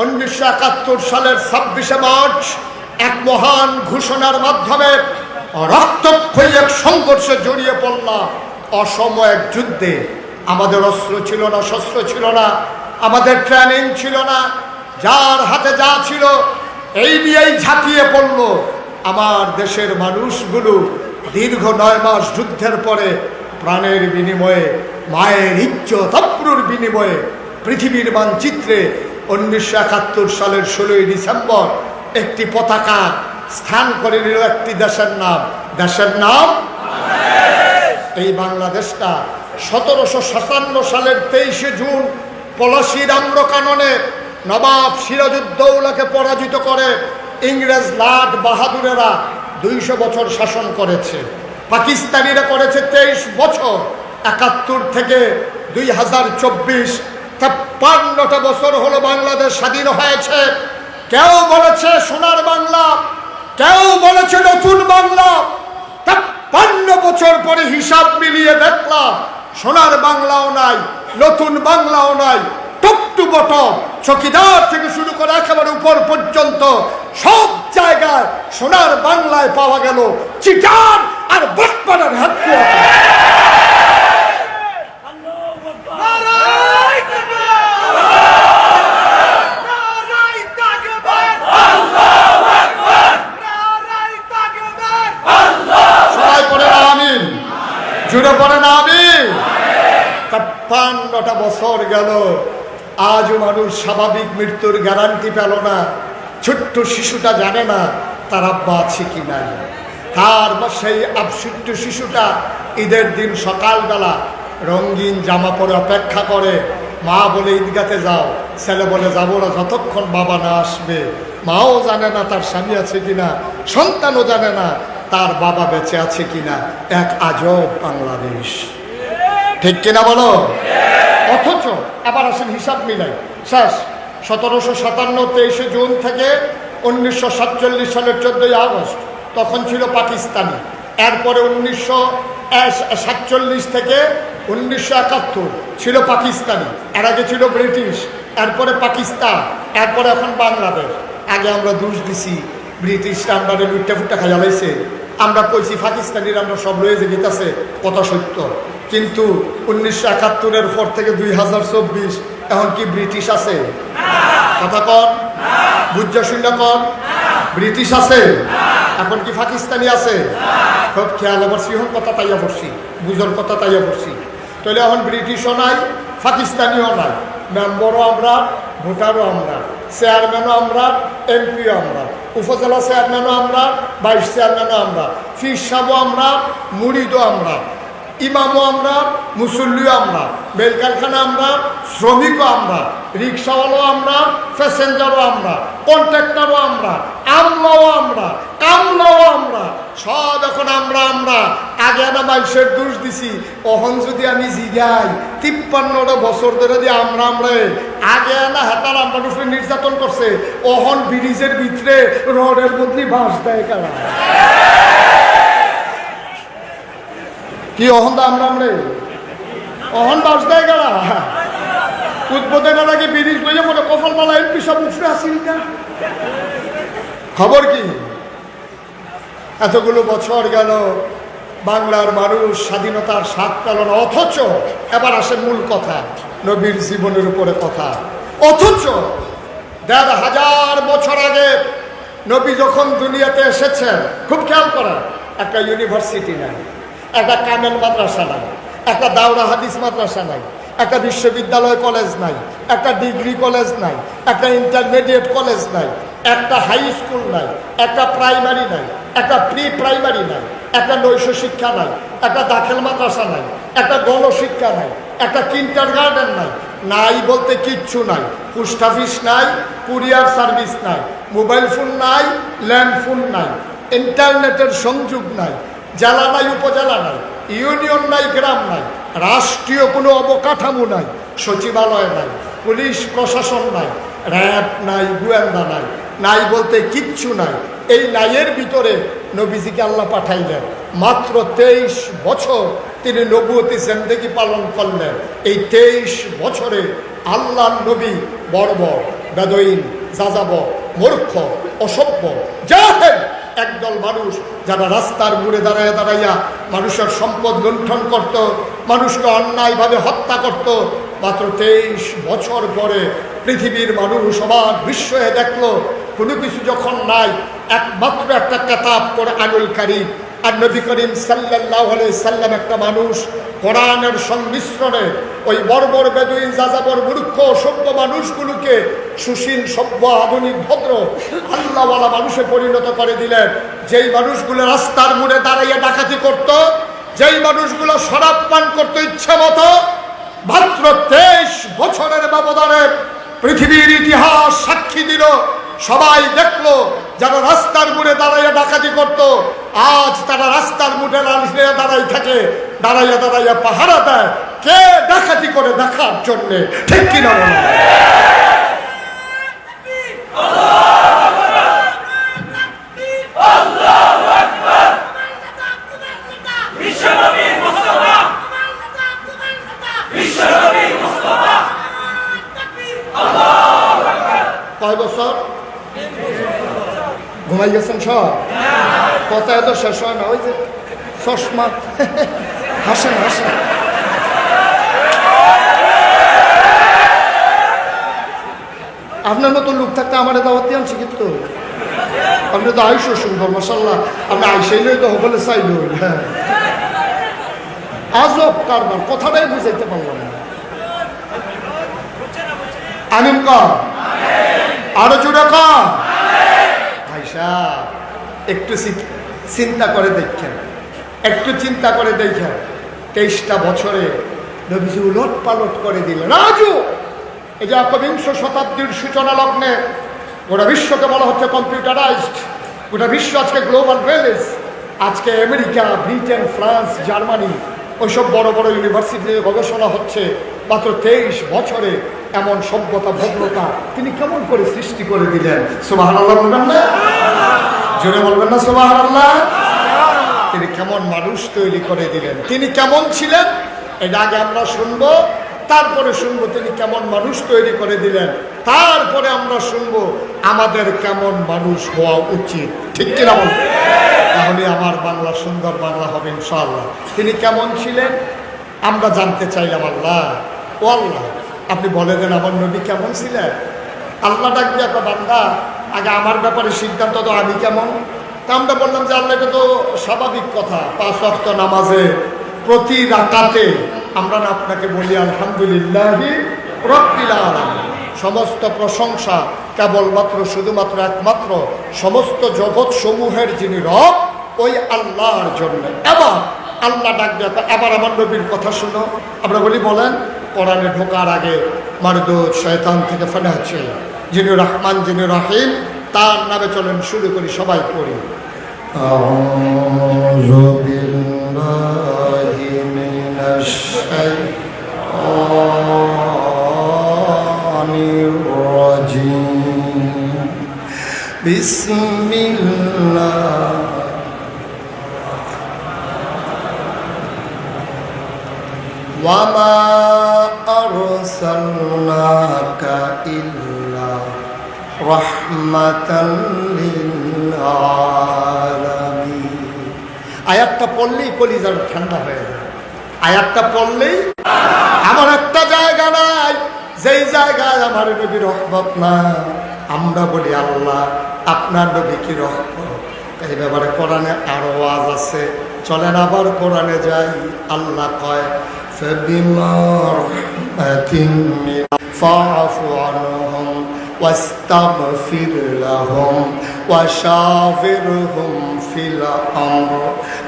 1971 সালের 26শে মার্চ এক মহান ঘোষণার মাধ্যমে রক্তক্ষয়ী এক সংঘর্ষে জড়িয়ে পড়লাম, অসম এক যুদ্ধে। আমাদের অস্ত্র ছিল না, শস্ত্র ছিল না, আমাদের ট্রেনিং ছিল না, যার হাতে যা ছিল এই নিয়েই ঝাঁপিয়ে পড়ল। আমার দেশের মানুষগুলো দীর্ঘ 9 মাস যুদ্ধের পরে প্রাণের বিনিময়ে, মায়ের ইজ্জত আবরুর বিনিময়ে পৃথিবীর মানচিত্রে 1971 সালের 16ই ডিসেম্বর একটি পতাকা স্থান করে নিল একটি দেশের নাম। দেশের নাম এই বাংলাদেশটা 1757 সালের 23শে জুন পলাশীর আম্রকাননে নবাব সিরাজউদ্দৌলাকে পরাজিত করে ইংরেজ লাট বাহাদুরেরা 200 বছর শাসন করেছে। পাকিস্তানিরা করেছে 23 বছর। 71 থেকে 2024 53টা বছর হলো বাংলাদেশ স্বাধীন হয়েছে। কেউ বলেছে সোনার বাংলা, কেউ বলেছে নতুন বাংলা। 53 বছর পরে হিসাব মিলিয়ে দেখলাম সোনার বাংলাও নাই, নতুন বাংলাও নাই। টপ টু বটম, চকিদার থেকে শুরু করে একেবারে উপর পর্যন্ত সব জায়গায় সোনার বাংলায় পাওয়া গেল চিটার আর বটপাড়ার হেডকোয়ার্টার। জুড়ে পড়ে না আমি। 53টা বছর গেল, আজও মানুষ স্বাভাবিক মৃত্যুর গ্যারান্টি পেল না। ছোট্ট শিশুটা জানে না তার আব্বা আছে কি নাই। তার সেই ছোট্ট শিশুটা ঈদের দিন সকালবেলা রঙিন জামা পরে অপেক্ষা করে। মা বলে ঈদগাতে যাও, ছেলে বলে যাবো না যতক্ষণ বাবা না আসবে। মাও জানে না তার স্বামী আছে কিনা, সন্তানও জানে না তার বাবা বেঁচে আছে কিনা। এক আজব বাংলাদেশ, ঠিক কিনা বলো? অথচ আবার আসেন হিসাব মিলাই শেষ 1757 23 জুন থেকে 1947 সালের 14 আগস্ট তখন ছিল পাকিস্তানি। এরপরে 1947 থেকে 1971 ছিল পাকিস্তানি। এর আগে ছিল ব্রিটিশ, এরপরে পাকিস্তান, এরপরে এখন বাংলাদেশ। আগে আমরা দোষ দিছি ব্রিটিশরা আমরা লুটটা ফুটটা খাইয়া লাইছে। আমরা কইছি পাকিস্তানিরা আমরা সব লয়ে যে গেছে, কথা সত্য। কিন্তু 1971-এর পর থেকে 2024 এখন কি ব্রিটিশ আছে? কথা কন, বুঝা শূন্য কন। ব্রিটিশ আছে এখন কি পাকিস্তানি আছে? সব খেয়াল করছি, এখন কথা তাইয়া পড়ছি, বুঝর কথা তাইয়া পড়ছি। তাহলে এখন ব্রিটিশও নাই, পাকিস্তানিও নাই। মেম্বারও আমরা, ভোটারও আমরা, চেয়ারম্যানও আমরা, এমপিও আমরা, উপজেলা চেয়ারম্যানও আমরা, ভাইস চেয়ারম্যানও আমরা, ফির সাহেবও আমরা, মুরিদও আমরা, ইমামও আমরা, মুসল্লিও আমরা, বেল কারখানা আমরা, শ্রমিকও আমরা, রিক্সাওয়ালাও আমরা, প্যাসেঞ্জারও আমরা, কন্ট্রাক্টরও আমরা, আমলাও আমরা, কামলাও আমরা, সব এখন আমরা আমরা। আগে না মানুষের দোষ দিছি, অহন যদি আমি জিগাই 53টা বছর ধরে দিয়ে আমরা আগে না হেতার আমরা উপরে নির্যাতন করছে, অহন ব্রিজের ভিতরে রডের বদলি বাঁশ দেয় কারা কি অহন দা আমরা অহন বাস দেয় গেলা উদ্বোধনের আগে ব্রিজ বইয়ে মনে কপাল মালা এমপি সব উঠে আসিনি না। খবর কি? এতগুলো বছর গেল বাংলার মানুষ স্বাধীনতার স্বাদ পেল না। অথচ এবার আসে মূল কথা, নবীর জীবনের উপরে কথা। অথচ ১,৫০০ বছর আগে নবী যখন দুনিয়াতে এসেছেন, খুব খেয়াল করেন, একটা ইউনিভার্সিটি নাই, একটা কামেল মাদ্রাসা নাই, একটা দাওরা হাদিস মাদ্রাসা নাই, একটা বিশ্ববিদ্যালয় কলেজ নাই, একটা ডিগ্রি কলেজ নাই, একটা ইন্টারমিডিয়েট কলেজ নাই, একটা হাই স্কুল নাই, একটা প্রাইমারি নাই, একটা প্রি প্রাইমারি নাই, একটা নৈশ শিক্ষা নাই, একটা দাখিল মাদ্রাসা নাই, একটা গণশিক্ষা নাই, একটা কিন্ডার গার্ডেন নাই। নাই বলতে কিচ্ছু নাই। পোস্ট অফিস নাই, কুরিয়ার সার্ভিস নাই, মোবাইল ফোন নাই, ল্যান্ড ফোন নাই, ইন্টারনেটের সংযোগ নাই, জেলা নাই, উপজেলা নাই, ইউনিয়ন নাই, গ্রাম নাই, রাষ্ট্রীয় কোনো অবকাঠামো নাই, সচিবালয় নাই, পুলিশ প্রশাসন নাই, র্যাব নাই, গোয়েন্দা নাই। নাই বলতে কিচ্ছু নাই। এই নাইয়ের ভিতরে নবীজিকে আল্লাহ পাঠাইলেন। মাত্র 23 বছর তিনি নবুয়তি জিন্দেগি পালন করলেন। এই 23 বছরে আল্লাহ নবী বর্বর, বেদইন, যাযাব, মূর্খ, অসভ্য, জাহেল একদল মানুষ যারা রাস্তার মোড়ে দাঁড়াইয়া দাঁড়াইয়া মানুষের সম্পদ লুণ্ঠন করত, মানুষকে অন্যায়ভাবে হত্যা করত। মাত্র 23 বছর পরে পৃথিবীর মানুষ অবাক বিস্ময়ে দেখলো কোনো কিছু যখন নাই, একমাত্র একটা কিতাব কোরআনুল কারীম। আর নবী করিম সাল্লাল্লাহু আলাইহি সাল্লাম একটা মানুষ কোরআনের সংমিশ্রণে ওই বর্বর, বেদুইন, যাযাবর, মূর্খ, সভ্য মানুষগুলোকে সুশীল, সভ্য, আধুনিক, ভদ্র, আল্লাহওয়ালা মানুষে পরিণত করে দিলেন। যেই মানুষগুলো রাস্তার মোড়ে দাঁড়াইয়া ডাকাতি করত, যেই মানুষগুলো শরাব পান করতো ইচ্ছা মতো, মাত্র 23 বছরের ব্যবধানে পৃথিবীর ইতিহাস সাক্ষী দিল। সবাই দেখলো যারা রাস্তার মোড়ে দাঁড়াইয়া ডাকাতি করত, আজ তারা রাস্তার মোড়ে দাঁড়াই থাকে, দাঁড়াইয়া দাঁড়াইয়া পাহারা দেয়। কে ডাকাতি করে দেখার জন্যে, ঠিক কিনা বলেন? কয় বছর ঘুমাই গেছেন সব? কথা এত শেষ হয় না। ওই যে চশমা হাসেন হাসেন। আপনার মতো লোক থাকতে আমার দাওয়াত দিয়ে আনছি, কিন্তু আপনি তো আইসো সুন্দর মাসাল্লাহ, আপনি আইসাইলে তো হবলে চাইল। হ্যাঁ, আজব কারবার, কথাটাই বুঝাইতে পারলাম না। আমিন কর, আরো জোরে কর। ভাই সাহেব একটু চিন্তা করে দেখেন, একটু চিন্তা করে দেখেন, 23টা বছরে নবীজি উলট পালট করে দিলেন। রাজু এই যে একবিংশ শতাব্দীর সূচনা লগ্নে গোটা বিশ্বকে বলা হচ্ছে কম্পিউটারাইজড, গোটা বিশ্ব আজকে গ্লোবাল ভিলেজ। আজকে আমেরিকা, ব্রিটেন, ফ্রান্স, জার্মানি, ওইসব বড় বড় ইউনিভার্সিটিতে গবেষণা হচ্ছে। মাত্র 23 বছরে এমন সভ্যতা ভদ্রতা তিনি কেমন করে সৃষ্টি করে দিলেন। সুবহানাল্লাহ বলবেন না? জোরে বলবেন না সুবহানাল্লাহ? তিনি কেমন মানুষ তৈরি করে দিলেন, তিনি কেমন ছিলেন এটা আগে আমরা শুনবো, তারপরে শুনবো তিনি কেমন মানুষ তৈরি করে দিলেন, তারপরে আমরা শুনবো আমাদের কেমন মানুষ হওয়া উচিত, ঠিক কিনা বলুন? তাহলে আমার বাংলা সুন্দর বাংলা হবে ইনশাআল্লাহ। তিনি কেমন ছিলেন আমরা জানতে চাইলাম। আল্লাহ, ও আল্লাহ, আপনি বলে দেন আমার নবী কেমন ছিলেন। আল্লাহ ডাক দিয়ে একটা বান্দা, আগে আমার ব্যাপারে সিদ্ধান্ত তো আমি কেমন। তা আমরা বললাম যে আল্লাহ, এটা তো স্বাভাবিক কথা, 5 ওয়াক্ত নামাজে প্রতি রাকাতে আমরা না আপনাকে বলি আলহামদুলিল্লাহি রাব্বিল আলামিন। সমস্ত প্রশংসা কেবলমাত্র শুধুমাত্র একমাত্র সমস্ত জগৎ সমূহের যিনি রব ওই আল্লাহর জন্য। এবার আল্লাহ ডাক দেয়, এবার আমার নবীর কথা শুনো। আমরা বলি বলেন, কোরআনে ঢোকার আগে মারদুদ শয়তান থেকে ফেনা ছিল, যিনি রহমান যিনি রহিম, তার নামে চলেন শুরু করি, সবাই পড়ি। আউযু বিল্লাহি মিনাশ শাইতানির রাজীম। বিসমিল্লাহ ওয়ামা আরসালনাকা ইল্লা রাহমাতাল লিল আলামিন। আয়াতটা পড়লেই কলিজার ঠান্ডা হয়ে যায়। আয়াতটা পড়লেই আমার একটা জায়গা নাই যেই জায়গায় আমার নবী রহমত না। আমরা বলি আল্লাহ আপনার নবী কি রহমত। এই ব্যাপারে কোরআনে আরো ওয়াজ আছে, চলেন আবার কোরআনে যাই। আল্লাহ কয় فبما رحمة فاعف عنهم واستغفر لهم وشاورهم في الأمر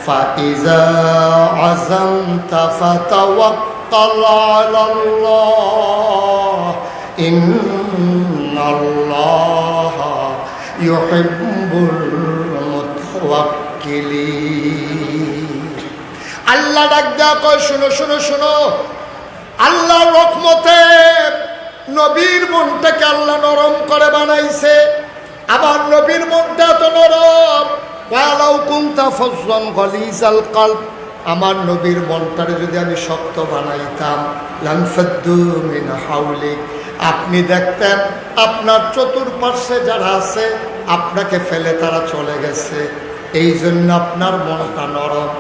فإذا عزمت فتوكل على الله إن الله يحب المتوكلين। আল্লাহ ডাক দেয়া কয়, শুনো শুনো শুনো, আল্লাহর রহমতে নবীর মনটাকে আল্লাহ নরম করে বানাইছে। আবার নবীর মনটা তো নরম। ওয়ালাউ কুনতা ফাজ্জান গালিজাল কলব, আমার নবীর মনটারে যদি আমি শক্ত বানাইতাম, লানফাদ্দু মিন হাওলিক, আপনি দেখতেন আপনার চতুর্পার্শ্বে যারা আছে আপনাকে ফেলে তারা চলে গেছে। এই জন্য আপনার মনটা নরম।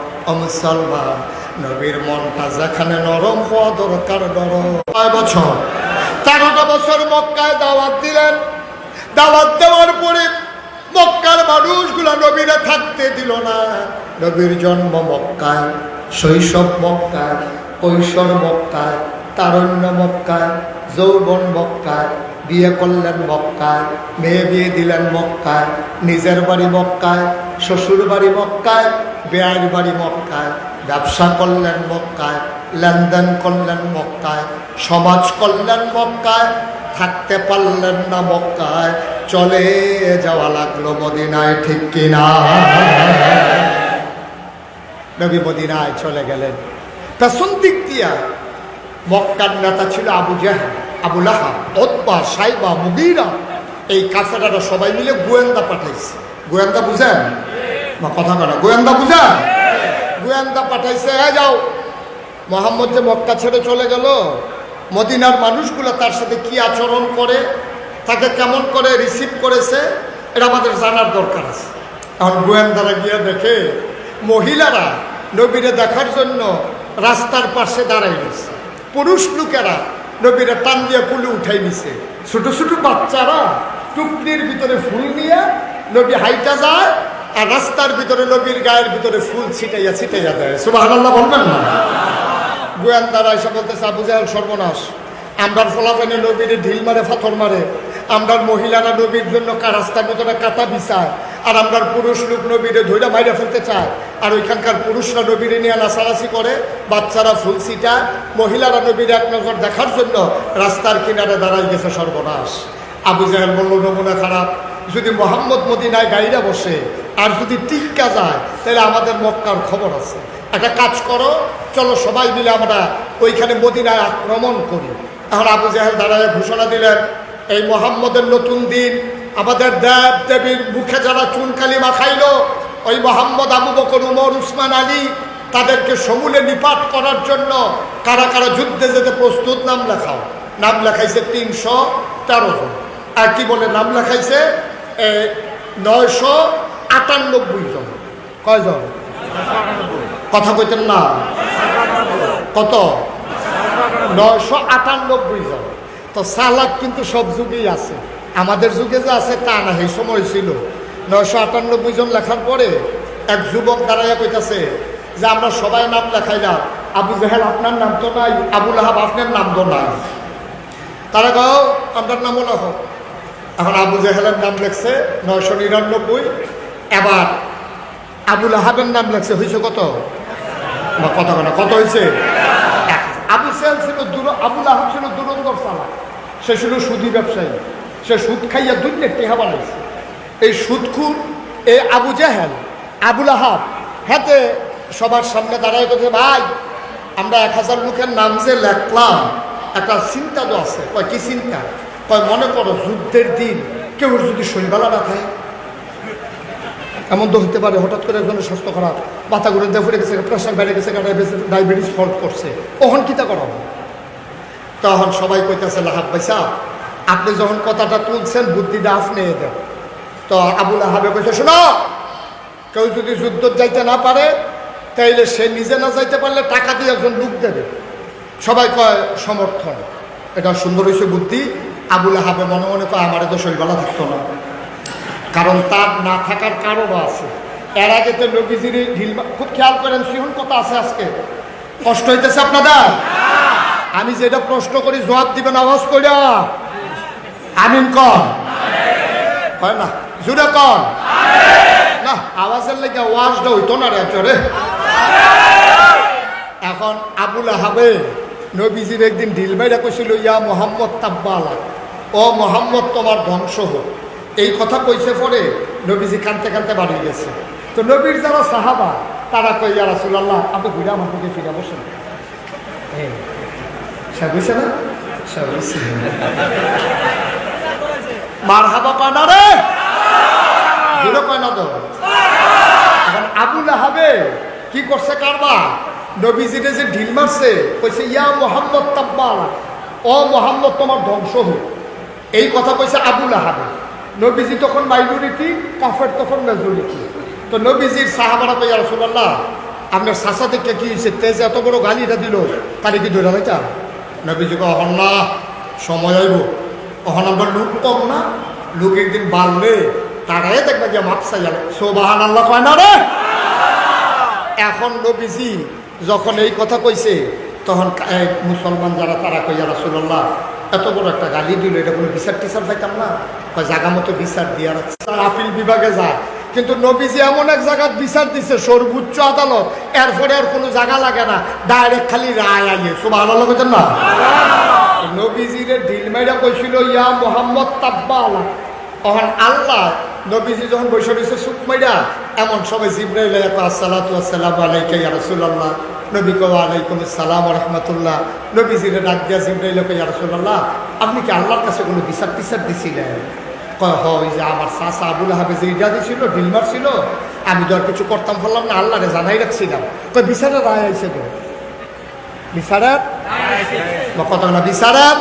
মুসলমান নবীর মনটা যেখানে নরম হওয়া দরকার, নরম। 6 বছর 13টা বছর মক্কায় দাওয়াত দিলেন। দাওয়াত দেওয়ার পরে মক্কার মানুষগুলা নবীরা থাকতে দিল না। নবীর জন্ম মক্কায়, শৈশব মক্কায়, কৈশোর মক্কায়, তারুণ্য মক্কায়, যৌবন মক্কায়, বিয়ে করলেন মক্কায়, মেয়ে বিয়ে দিলেন মক্কায়, নিজের বাড়ি মক্কায়, শ্বশুর বাড়ি মক্কায়, বেয়ার বাড়ি মক্কায়, ব্যবসা করলেন মক্কায়, লেনদেন করলেন মক্কায়, সমাজ করলেন মক্কায়, থাকতে পারলেন না মক্কায়, চলে যাওয়া লাগলো মদিনায়, ঠিক কিনা? নবী মদিনায় চলে গেলেন। পেছন দিক দিয়া মক্কার নেতা ছিল আবু জাহল, আবু লাহাব, উতবা, সাইবা, মুগীরা। এই কাফেরারা সবাই মিলে গোয়েন্দা পাঠাইছে। গোয়েন্দা বুঝেন বা কথা বলা, গোয়েন্দা বুঝেন? গোয়েন্দা পাঠাইছে, যাও মোহাম্মদ যে মক্কা ছেড়ে চলে গেল, মদিনার মানুষগুলো তার সাথে কি আচরণ করে, তাকে কেমন করে রিসিভ করেছে, এটা আমাদের জানার দরকার আছে। এখন গোয়েন্দারা গিয়ে দেখে মহিলারা নবীরে দেখার জন্য রাস্তার পাশে দাঁড়াই গেছে, পুরুষ লোকেরা নবীরে টান দিয়ে কুলে উঠাই নিছে, ছোট ছোট বাচ্চারা টুকরির ভিতরে ফুল নিয়ে নবী হাইটা যায়, আর রাস্তার ভিতরে নবীর গায়ের ভিতরে ফুল ছিটাইয়া ছিটাইয়া দেয়। সুবহানাল্লাহ বলবেন না? গোয়েন্দারা এসে বলতেছে, আবু জাহেল সর্বনাশ, আমরার ফলাফানে নবীরে ঢিল মারে, পাথর মারে, আমরার মহিলারা নবীর জন্য রাস্তার ভিতরে কাটা বিছায়, আর আমরার পুরুষ লোক নবীরে ধৈর্য মাইরা ফেলতে চায়, আর ওইখানকার পুরুষরা নবীরে নিয়ে নাচানাচি করে, বাচ্চারা ফুল ছিটায়, মহিলারা নবীরে এক নজর দেখার জন্য রাস্তার কিনারে দাঁড়াই গেছে। সর্বনাশ। আবু জাহেল বলল, নমুনা খারাপ, যদি মোহাম্মদ মদিনায় গাইরা বসে আর যদি টিক্কা যায় তাহলে আমাদের মক্কার খবর আছে। একটা কাজ করো, চলো সবাই মিলে আমরা ওইখানে মদিনায় আক্রমণ করি। এখন আবু জাহেল দাঁড়ায় ঘোষণা দিলেন, এই মোহাম্মদের নতুন দিন, আমাদের দেব দেবীর মুখে যারা চুনকালি মাখাইলো, ওই মোহাম্মদ, আবু বকর, উমর, উসমান, আলী, তাদেরকে সমূলে নিপাত করার জন্য কারা কারা যুদ্ধে যেতে প্রস্তুত নাম লেখাও। নাম লেখাইছে 313 জন। আর কি বলে নাম লেখাইছে 998 জন। কয়জন? কথা কইতেন না? কত? 998 জন। তো সালাক কিন্তু সব যুগেই আছে, আমাদের যুগে যে আছে তা না, এই সময় ছিল। 998 জন লেখার পরে এক যুবক দাঁড়াইয়া কইতাছে যে আমরা সবাই নাম লেখাইলাম, আবু জাহেল আপনার নাম তো নাই, আবু লাহাব আপনার নাম তো নাই। তারা গাও আপনার নামও লেখো। এখন আবু জাহেলের নাম লেখছে 999, এবার আবু লাহাবের নাম লেখছে, হয়েছে কত? কথা বলা, কত হয়েছে? আবু জাহেল ছিল আবু লাহাব ছিল দুরন্তর চালাক, সে ছিল সুদী ব্যবসায়ী, সে সুদ খাইয়া দুনিয়া টেহা বানাইছে। এই সুদখুর এই আবু জাহেল, আবু লাহাব হাতে সবার সামনে দাঁড়ায় করছে, ভাই আমরা 1000 লোকের নাম যে লেখলাম, একটা চিন্তা তো আছে। কয় কি চিন্তা? কয় মনে করো যুদ্ধের দিন কেউ যদি শৈলবেলা না খায়, এমন তো হতে পারে হঠাৎ করে একজনের স্বাস্থ্য খারাপ, মাথা ঘুরে ফুটে গেছে, প্রেশার বেড়ে গেছে, ডায়াবেটিস ফল্ট করছে, ওখান কিতা করাবো? তখন সবাই কইতেছে, লাহাব ভাইসা আপনি যখন কথাটা তুলছেন বুদ্ধিটা আপনি দেন। তো আবু লাহাবে কইছে, শোনো, কেউ যদি যুদ্ধ যাইতে না পারে তাইলে সে নিজে না যাইতে পারলে টাকা দিয়ে একজন লোক দেবে। সবাই কয় সমর্থন, এটা সুন্দর হয়েছে বুদ্ধি। আবু লাহাবে মনে মনে কয়, আমারে তো শৈলবেলা থাকতো না, কারণ তার না থাকার কারণও আছে। এর আগে তো নবীজির ঢিল, খুব খেয়াল করেন, সিহন কথা আছে আজকে, কষ্ট হইতেছে আপনাদের? আমি যেটা প্রশ্ন করি জবাব দিবেন আওয়াজ করে, আমিন কর, হয় না জুড়ে কর না, আওয়াজের লেগে ওয়াজটা হইতো না রে। এখন আবু লাহাবে নবীজির একদিন ঢিল বাইরা কইছিল, ইয়া মোহাম্মদ তাব্বালা, ও মোহাম্মদ তোমার ধ্বংস হোক। এই কথা কইছে পরে নবীজি কানতে কানতে বাড়ি গেছে। তো নবীর যারা সাহাবা তারা কই, ইয়া রাসূলুল্লাহ আপনি ঘুরে আমার দিকে ফিরে বসেন। সে বুঝছে না, সে বুঝছে মারহাবা কয় না রে, ঘুরে কয় না তো। এখন আবু লাহাবে কি করছে কারবা, নবীজিরে যে ঢিল মারছে, কইছে ইয়া মোহাম্মদ তাব্বালা, ও মোহাম্মদ তোমার ধ্বংস হোক। এই কথা কইছে আবু লাহাবে। নবীজি তখন মাইনরিটি, কাফের তখন মেজরিটি। তো নবীজির সাহাবারা কই, ইয়া রাসূলুল্লাহ আপনার চাচা থেকে কি হয়েছে, তেজ এত বড় গালিটা দিল, তারে কি ধরে হইতা? নবীজি কয়, অহন না, সময় আইব, অহন আমরা লোক কম না, লোক একদিন বাড়লে তারাই দেখবে যে মাপসা যাবে। সুবহানাল্লাহ কয় না রে। এখন নবীজি যখন এই কথা কইছে তখন মুসলমান যারা তারা কই, ইয়া রাসূলুল্লাহ এত বড় একটা গালি দিল, এটা কোনো বিচার টিচার পাইতাম না? জায়গা মতো বিচার দিয়ে আপিল বিভাগে যায়, কিন্তু নবীজি এমন এক জায়গার বিচার দিছে সর্বোচ্চ আদালত, এরপরে আর কোনো জায়গা লাগে না, ডাইরেক্ট খালি রায় আইয়ে। সুবহানাল্লাহ কইতেন না? নবীজির ঢিল মাইরা কইছিল, ইয়া মোহাম্মদ তাব্বালা। তখন আল্লাহ নবীজি যখন বসে রয়েছে চুপ মাইরা, এমন সময় জিবরাইল আসসালাতু ওয়াসসালামু আলাইকা ইয়া রাসূলুল্লাহ, নবী কো আলাইকুম আসসালাম ওয়া রাহমাতুল্লাহ। নবীজিরে ডাক দিয়া জিবরাইল কয় ইয়া রাসূলুল্লাহ আপনি কি আল্লাহর কাছে কোনো বিচার টিচার দিছিলেন? কয় হ, ওই যে আমার চাচা আবুল আহাবে যে ইডা দিছিল, ঢিল মারছিল, আমি তো আর কিছু করতাম পারলাম না, আল্লাহরে জানাই রাখছিলাম। কয় বিচারের রায় আইছে তো, বিচারের কথা না, বিচারের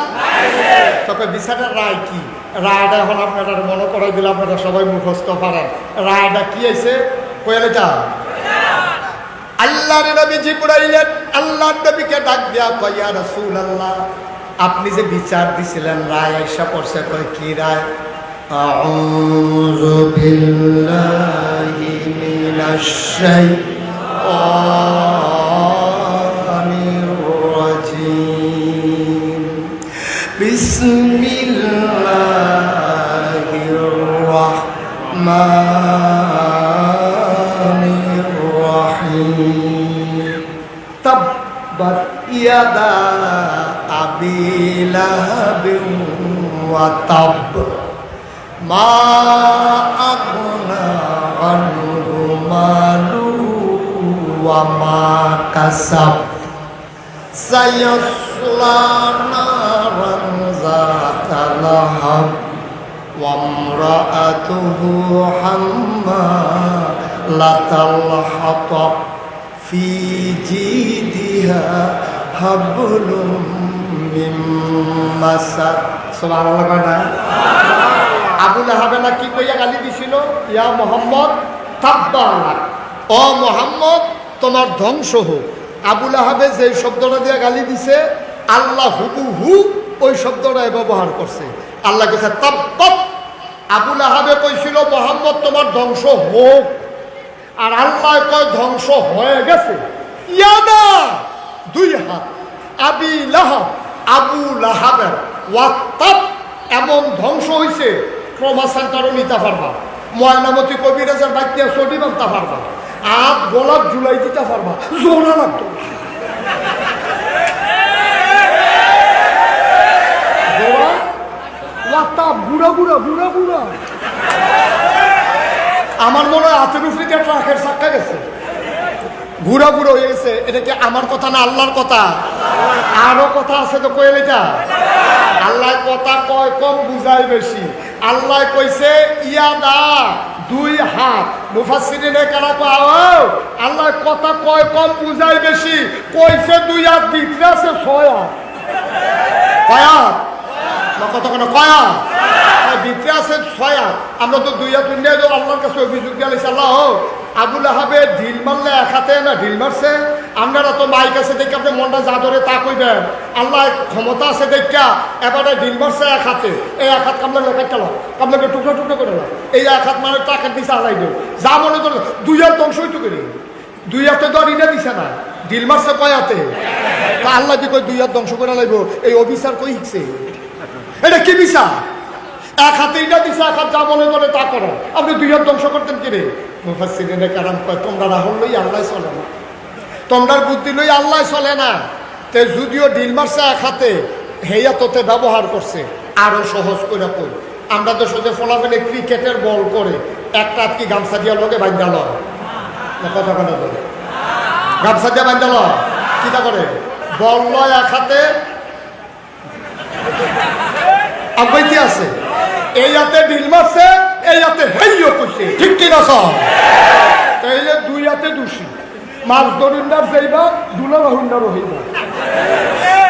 তবে বিচারের রায় কি? রায়টা এখন আপনারা মনে করাই দিলে আপনারা সবাই মুখস্থ পারেন। রায়টা কি আইছে কইলে যা আল্লাহর নবী জিবরাইলের আল্লাহর নবীকে ডাক দিয়া কয় ইয়া রাসূলুল্লাহ আপনি যে বিচার দিছিলেন রায় আইসা পড়ছে। কয় কি রায়? আউযু বিল্লাহি মিনাশ শাইতানির রাজীম বিসমিল্লাহির রাহমানির রাহিম তাব্বাত ইয়াদা আবি লাহাবিন ওয়া তাব মা আগনা আনহু মালুহু ওয়া মা কাসাব সায়াসলা নারান যাতা লাহাব ওয়া ইমরাআতুহু হাম্মালাতাল হাতাব ফি জিদিহা হাবলুম মিন মাসাদ। সুবহানাল্লাহ কয়না? আবুল আহাবে না কি কইয়া গালি দিছিল? ইয়া মুহাম্মদ তাব্বা লাক, ও মুহাম্মদ তোমার ধ্বংস হোক। আবুল আহাবে যে শব্দটা দিয়ে গালি দিছে আল্লাহ হুবহু ওই শব্দটাই ব্যবহার করছে। আল্লাহ কইছে তাব্বাত। আবুল আহাবে কইছিল মুহাম্মদ তোমার ধ্বংস হোক, আর আল্লাহ কয় ধ্বংস হয়ে গেছে। ইয়াদা দুই হাত আবি লাহাব আবু লাহাবের ওয়াত্তাব এমন ধ্বংস হইছে ক্রমাসান্তারও নিতে পারবা, ময়নামতি কবিরাজের বাক্যা চটি বানতে পারবা, আট গোলাপ জুলাই দিতে পারবা, জোড়া লাগতো বুড়া বুড়া বুড়া বুড়া। আমার মনে হয় হাতের উপরে দিয়ে ট্রাকের চাক্কা গেছে, ঘুরা বুড়ো হয়ে গেছে। এটা কি আমার কথা না আল্লাহর কথা? আরো কথা আছে তো কইলে যা। আল্লাহ কথা কয় কম বুঝায় বেশি। আল্লাহ কইছে ইয়াদা দুই হাত। মুফাসসিরিনে কারা কয় আল্লাহ কথা কয় কম বুঝায় বেশি, কইছে দুই হাত, ভিতরে আছে ছয় হাত। কয় হাত? না কত কোনো কয় হাত? ভিতরে আছে ছয় হাত। আমরা তো দুই হাত নিয়ে আল্লাহর কাছে অভিযোগ দিয়েছি, আল্লাহ আবুল আহাবে ঢিল মারলে এক হাতে না ঢিল মারছে, আপনারা তো মাইক আছে দেখে আপনি মনটা যা ধরে তা কইবেন। আল্লাহ ক্ষমতা আছে দেখা এবারে ঢিল মারছে এক হাতে, এই এক হাত কামলা লেখা গেল, কামলাকে টুকরো টুকরো করে না, এই এক হাত মানে টাকার দিছে আলাই দেব যা মনে করো। দুই হাত ধ্বংস হইতো করি, দুই হাতে তো আর ইনা দিছে না, ঢিল মারছে কয় হাতে? তা আল্লাহ কি কই দুই হাত ধ্বংস করে লাগবো? এই অফিসার কই শিখছে? এটা কি বিচার? এক হাতে ইটা দিছে, এক হাত যা মনে করে তা করো। আপনি দুই হাত ধ্বংস করতেন কিরে? মুফাসসিরিনে কেরাম কয় তোমরা রাহুল লই আল্লাহ চলে না, তোমরার বুদ্ধি লই আল্লাহ চলে না। তে যদিও ঢিল মারছে এক হাতে, হেয়া তোতে ব্যবহার করছে আরো সহজ করে কই। আমরা তো সোজা ফলাফলে ক্রিকেটের বল করে একটা হাত কি গামছা দিয়া লোকে বান্ধা লয়, কথা কথা বলে গামছা দিয়া বান্ধা লয়, কিটা করে বল লয় এক হাতে আব্বাইতে আছে, এই হাতে ঢিল মারছে, এই হাতে হেইও কইছে, ঠিক কি না সব? তাইলে দুই হাতে দোষী। মাছ ধরুন্ডার যাইবা, দুলা রহুন্ডারও হইবা,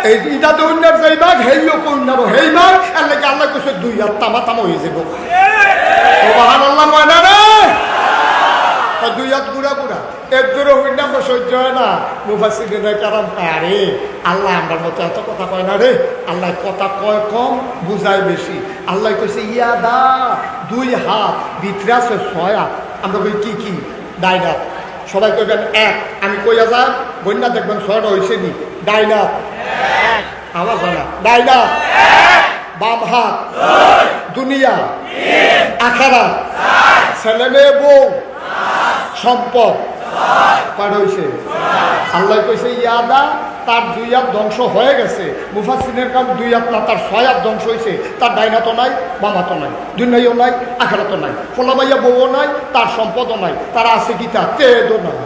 এই ইটা ধরুন্ডার যাইবা, হেইও কইন্ডারও হইবা। এর লাগে আল্লাহ কইছে দুই হাত তামা তামা হয়ে যাব। সুবহানাল্লাহ কয়না রে? দুই হাত গুড়া গুড়া এর দূরে হইলে আমরা সহ্য হয় না। মুফাসসিরিনে কেরাম আরে আল্লাহ আমার মতো এত কথা কয় না রে, আল্লাহ কথা কয় কম বুঝায় বেশি। আল্লাহ কইছে ইয়াদা দুই হাত, ভিতরে আছে ছয় হাত। আমরা কই কি কি? ডাইন হাত। সবাই কইবেন এক, আমি কইয়া যান বন্যা দেখবেন ছয়টা হয়েছে নি। ডাইন হাত আওয়াজ হয় না, ডাইন হাত। বাম হাত দুনিয়া আখারা, ছেলে মেয়ে বউ সম্পদ কয়টা হয়েছে? আল্লাহ কইছে ইয়াদা তার দুই হাত ধ্বংস হয়ে গেছে। মুফাসসিরিনের কাম দুই হাত না, তার ছয় হাত ধ্বংস হয়েছে। তার ডাইন হাতও নাই, বাম হাতও নাই, দুনিয়াও নাই, আখেরাতও নাই, ফলামাইয়া বউও নাই, তার সম্পদও নাই, তার আছে কি? তার তেদও নাই।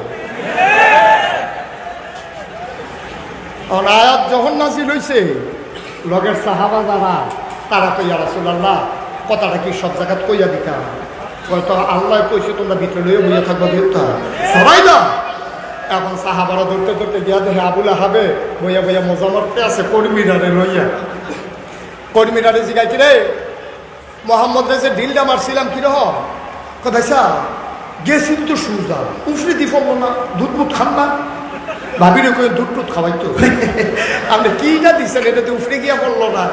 আয়াত যখন নাজিল হইছে লগের সাহাবা যারা তারা কইয়া রাসূলুল্লাহ কথাটা কি সব জায়গাত কইয়া দিতা তো আল্লাহ কইছে তোমরা ভিতরে লইয়া বইয়া থাকবা দেবতা সবাই না। এখন সাহাবারা ধরতে ধরতে গিয়া দেখে আবুল আহাবে বইয়া বইয়া মজা মারতে আছে কর্মীরারে লইয়া। কর্মীরারে জিগাইছি রে মোহাম্মদ রেজে ঢিলটা মারছিলাম কিরহ ভাইসা গেছি তো সুজা উফরে দি ফেলবো না দুধ মুধ খান না ভাবিরে করে দুধ টুধ খাওয়াইতো আপনি কিটা দিচ্ছেন এটা তো উফরে গিয়া পড়লো না।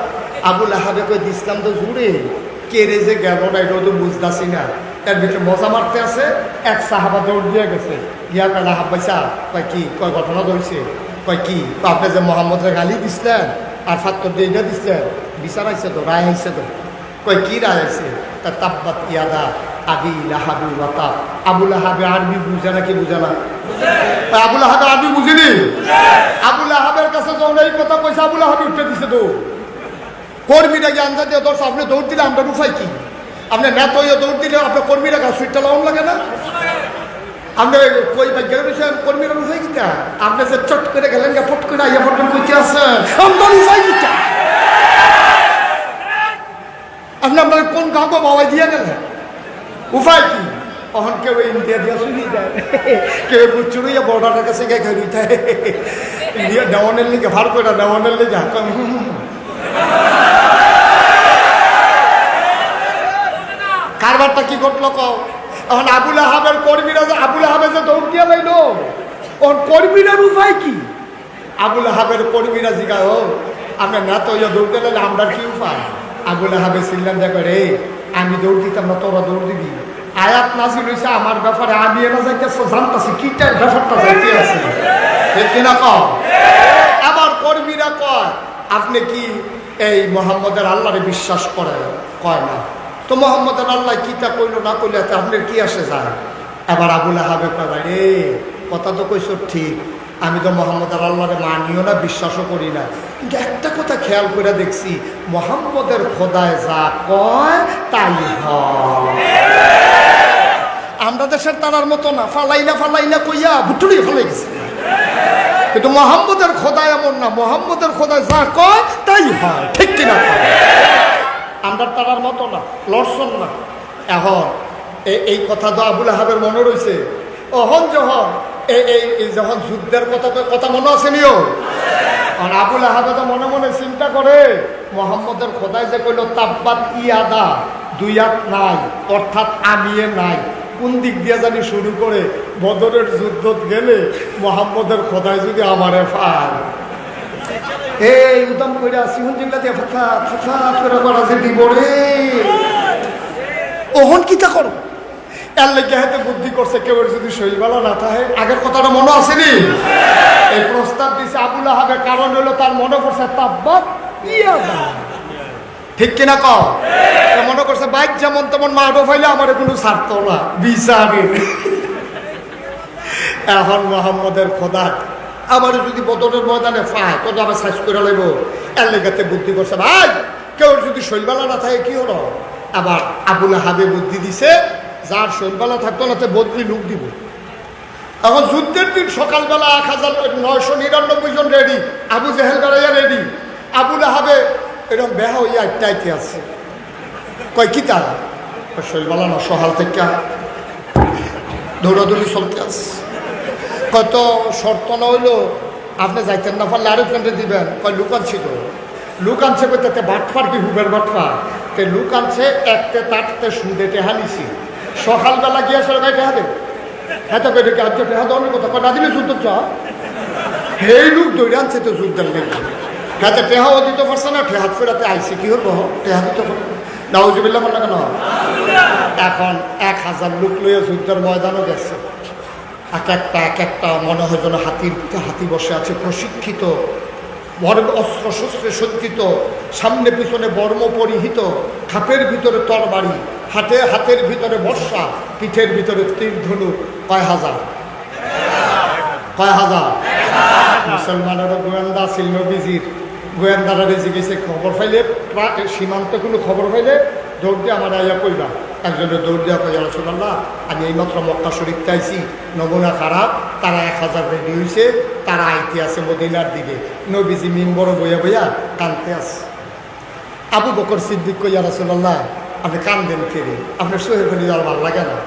আবুল আহাবে কই দিছিলাম তো জুড়ে কে রে যে গেল না এটাও তো বুঝতেছি না। এর ভিতরে মজা মারতে আছে এক সাহাবা দৌড় দিয়ে গেছে গিয়া কালা হাব্বাইসা কয় কি কয় ঘটনা ধরছে কয় কি আপনি যে মোহাম্মদের গালি দিছিলেন আর ফাত্তর দিয়ে এটা দিছিলেন বিচার আইসে তো রায় আইসে তো কয় কি রায় আছে তা তাব্বাত ইয়াদা আবি লাহাবি ওয়াতা। আবুল আহাবে আরবি বুঝে নাকি বুঝে না? আবুল আহাবে আরবি বুঝিনি? আবুল আহাবের কাছে যখন এই কথা কইছে আবুল আহাবে উঠে দিছে তো কর্মীরা গিয়ে আনসার দিয়ে দর্শক আপনি দৌড় দিলে আমরা উপায় কি? আপনি নেত হইয়া দৌড় দিলে আপনার কর্মীরা গাছ সুইটটা লাউন লাগে না? আপনি কই বা গেলে কর্মীরা উপায় কিটা? আপনি যে চট করে গেলেন গা ফট করে আইয়া ফট কইতে আছেন আমরা উপায় কিটা? আপনি আপনার কোন কাউকে বাবাই দিয়ে গেলেন উপায় কি? তখন কেউ ইন্ডিয়া দিয়া শুনি দেয় কেউ চুরিয়া বর্ডারের কাছে গে খেয়ে দিতে দেওয়ানের লিগে ভার করে দেওয়ানের লিগে কারবারটা কি ঘটলো কও? এখন আবুল আহাবের কর্মীরা যে আবুল আহাবে যে দৌড় দিয়ে লাইল ওর কর্মীরার উপায় কি? আবুল আহাবের কর্মীরা জিগায় ও আমরা না তো দৌড় দিলে আমরা কি উপায়? আবুল আহাবে ছিলেন দেখো রে আমি দৌড় দিতাম না তোরা দৌড় দিবি। আয়াত নাজিল হইছে আমার ব্যাপারে আমি এরা যাইতেছে জানতাছি কিটার ব্যাপারটা যাইতে আছে ঠিক কিনা কও? আবার কর্মীরা কয় আপনি কি এই মোহাম্মদের আল্লাহরে বিশ্বাস করেন? কয় না। তো মোহাম্মদের আল্লাহ কিতা কইল না কইলে আপনার কি আসে যায়? আবার আবুল আহাবে কয় রে কথা তো কইছ ঠিক আমি তো মোহাম্মদের আল্লাহরে মানিও না বিশ্বাসও করি না কিন্তু একটা কথা খেয়াল করে দেখছি মোহাম্মদের খোদায় যা কয় তাই হয়। আমরা দেশের তারার মতো না ফালাই না কইয়া ভুটুড়ি ফেলাই গেছে কিন্তু মোহাম্মদের খোদায় এমন না মোহাম্মদের খোদায় যা কয় তাই হয় ঠিক কিনা? আমরা তারার মতো না লড়ছন না। এখন এই কথা তো আবুল আহাবের মনে রয়েছে অহন যখন এই যখন যুদ্ধের কথা মনে আছে নিও আবুল আহাবে তো মনে মনে চিন্তা করে মোহাম্মদের খোদায় যে কইল তাব্বাত ইয়াদা দুই হাত নাই অর্থাৎ আমিয়ে নাই কোন দিক দিয়ে জানি শুরু করে বদরের যুদ্ধ গেলে মোহাম্মদের খোদায় যদি আমারে পায় এই উদম করে সিহুন জিল্লা দিয়ে ফাঁকা করে করা যে দিব রে ওহন কিতা করো এর লেগে হাতে বুদ্ধি করছে কেউ যদি শৈলবেলা না থাকে আগের কথাটা মনে আসেনি এই প্রস্তাব দিছে আবুল আহাবের কারণ হলো তার মনে করছে তাব্বাত ইয়াদা ঠিক কিনা কও? মনে করছে বাইক যেমন তেমন মাঠও ফাইলে আমার কোনো ছাড়ত না বিচারে। এখন মোহাম্মদের খোদা আবার যদি বদরের ময়দানে পায় তো আবার সাইজ করে লাগব এর লেগাতে বুদ্ধি করছে ভাই কেউ যদি শৈলবেলা না থাকে কি হলো? আবার আবুল আহাবে বুদ্ধি দিছে যার শৈলবেলা থাকতো না তে বদলি লোক দিব। এখন যুদ্ধের দিন সকালবেলা 1999 জন রেডি আবু জেহেল বেড়াইয়া রেডি আবুল আহাবে এরকম বেহা হইয়া একটাইতে আছে কয় কি তার শৈলবেলা না সহাল থেকে দৌড়াদৌড়ি চলতে আছে কত শর্ত না হইলো আপনি যাইতেন না পারলে আরো ফ্রেন্ডে দিবেন কয় লুক আনছি তো লুক আনছে কই তাতে বাটফার কি হুবের বাটফার তে লুক আনছে একতে তাটতে সুদে টেহা নিছি সকালবেলা গিয়া সরে গাই টেহা দেব হ্যাঁ তো কই আজকে টেহা দেওয়ার কথা কয় না দিলে যুদ্ধ চ সেই লুক দৌড়ে আনছে তো যুদ্ধের লেগে হ্যাঁ টেহাও দিতে পারছে না টেহাত ফেরাতে আইসি কি হলো টেহা দিতে পারবে নাউজুবিল্লাহ বলে কেন? এখন 1000 লোক লইয়া যুদ্ধের ময়দানও গেছে এক একটা মনে হয় যেন হাতির পিঠে হাতি বসে আছে প্রশিক্ষিত অস্ত্র শস্ত্রে সজ্জিত সামনে পিছনে বর্ম পরিহিত খাপের ভিতরে তরবারি হাতের ভিতরে বর্ষা পিঠের ভিতরে তীর ধনুক কয় হাজার মুসলমানেরও গোয়েন্দা ছিল নবীজির গোয়েন্দারা রেজি গেছে খবর পাইলে সীমান্তে কোনো খবর পাইলে দৌড় দিয়ে আমার আইয়া কইবা একজনের দৌড় দেওয়া কইয়া রাসূলুল্লাহ আমি এইমাত্র মক্কা শরীফতে আইছি নমুনা খারাপ তারা 1000 রেডি হয়েছে, তারা আইতে আছে মদিনার দিকে। নবীজি মিম্বর বইয়া বইয়া কানতে আছে। আবু বকর সিদ্দিক কই, ইয়া রাসূলুল্লাহ আপনি কান্দেন কেড়ে, আপনার শরীর ফেলে যাওয়ার ভালো লাগে না?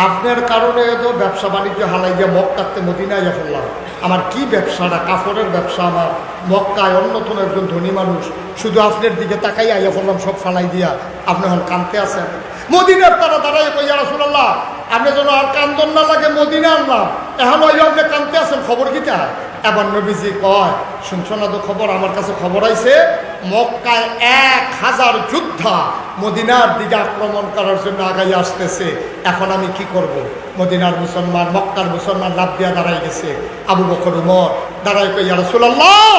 আপনার কারণে তো ব্যবসা বাণিজ্য হালাই গিয়ে মক্কাতে মদিনায় ইয়া করলাম। আমার কি ব্যবসাটা? কাপড়ের ব্যবসা আমার। মক্কায় অন্যতম একজন ধনী মানুষ, শুধু আপনার দিকে তাকাই আইয়া করলাম সব ফালাই দিয়া, আপনি এখন কানতে আছেন। মদিনার তারা দাঁড়াই কই, ইয়া রাসূলুল্লাহ আপনি যেন আর কান্দন না লাগে, মদিনা আনলাম, এখন ওই আপনি কানতে আছেন, খবর কিটা? এবার নবীজি কয়, শুনছো না তো খবর? আমার কাছে খবর আইছে মক্কায় 1000 যোদ্ধা মদিনার দিকে আক্রমণ করার জন্য আগাই আসতেছে। এখন আমি কি করব? মদিনার মুসলমান, মক্কার মুসলমান লাভ দিয়া দাঁড়াই গেছে। আবু বকর উমর দাঁড়াই কই, ইয়া রাসূলুল্লাহ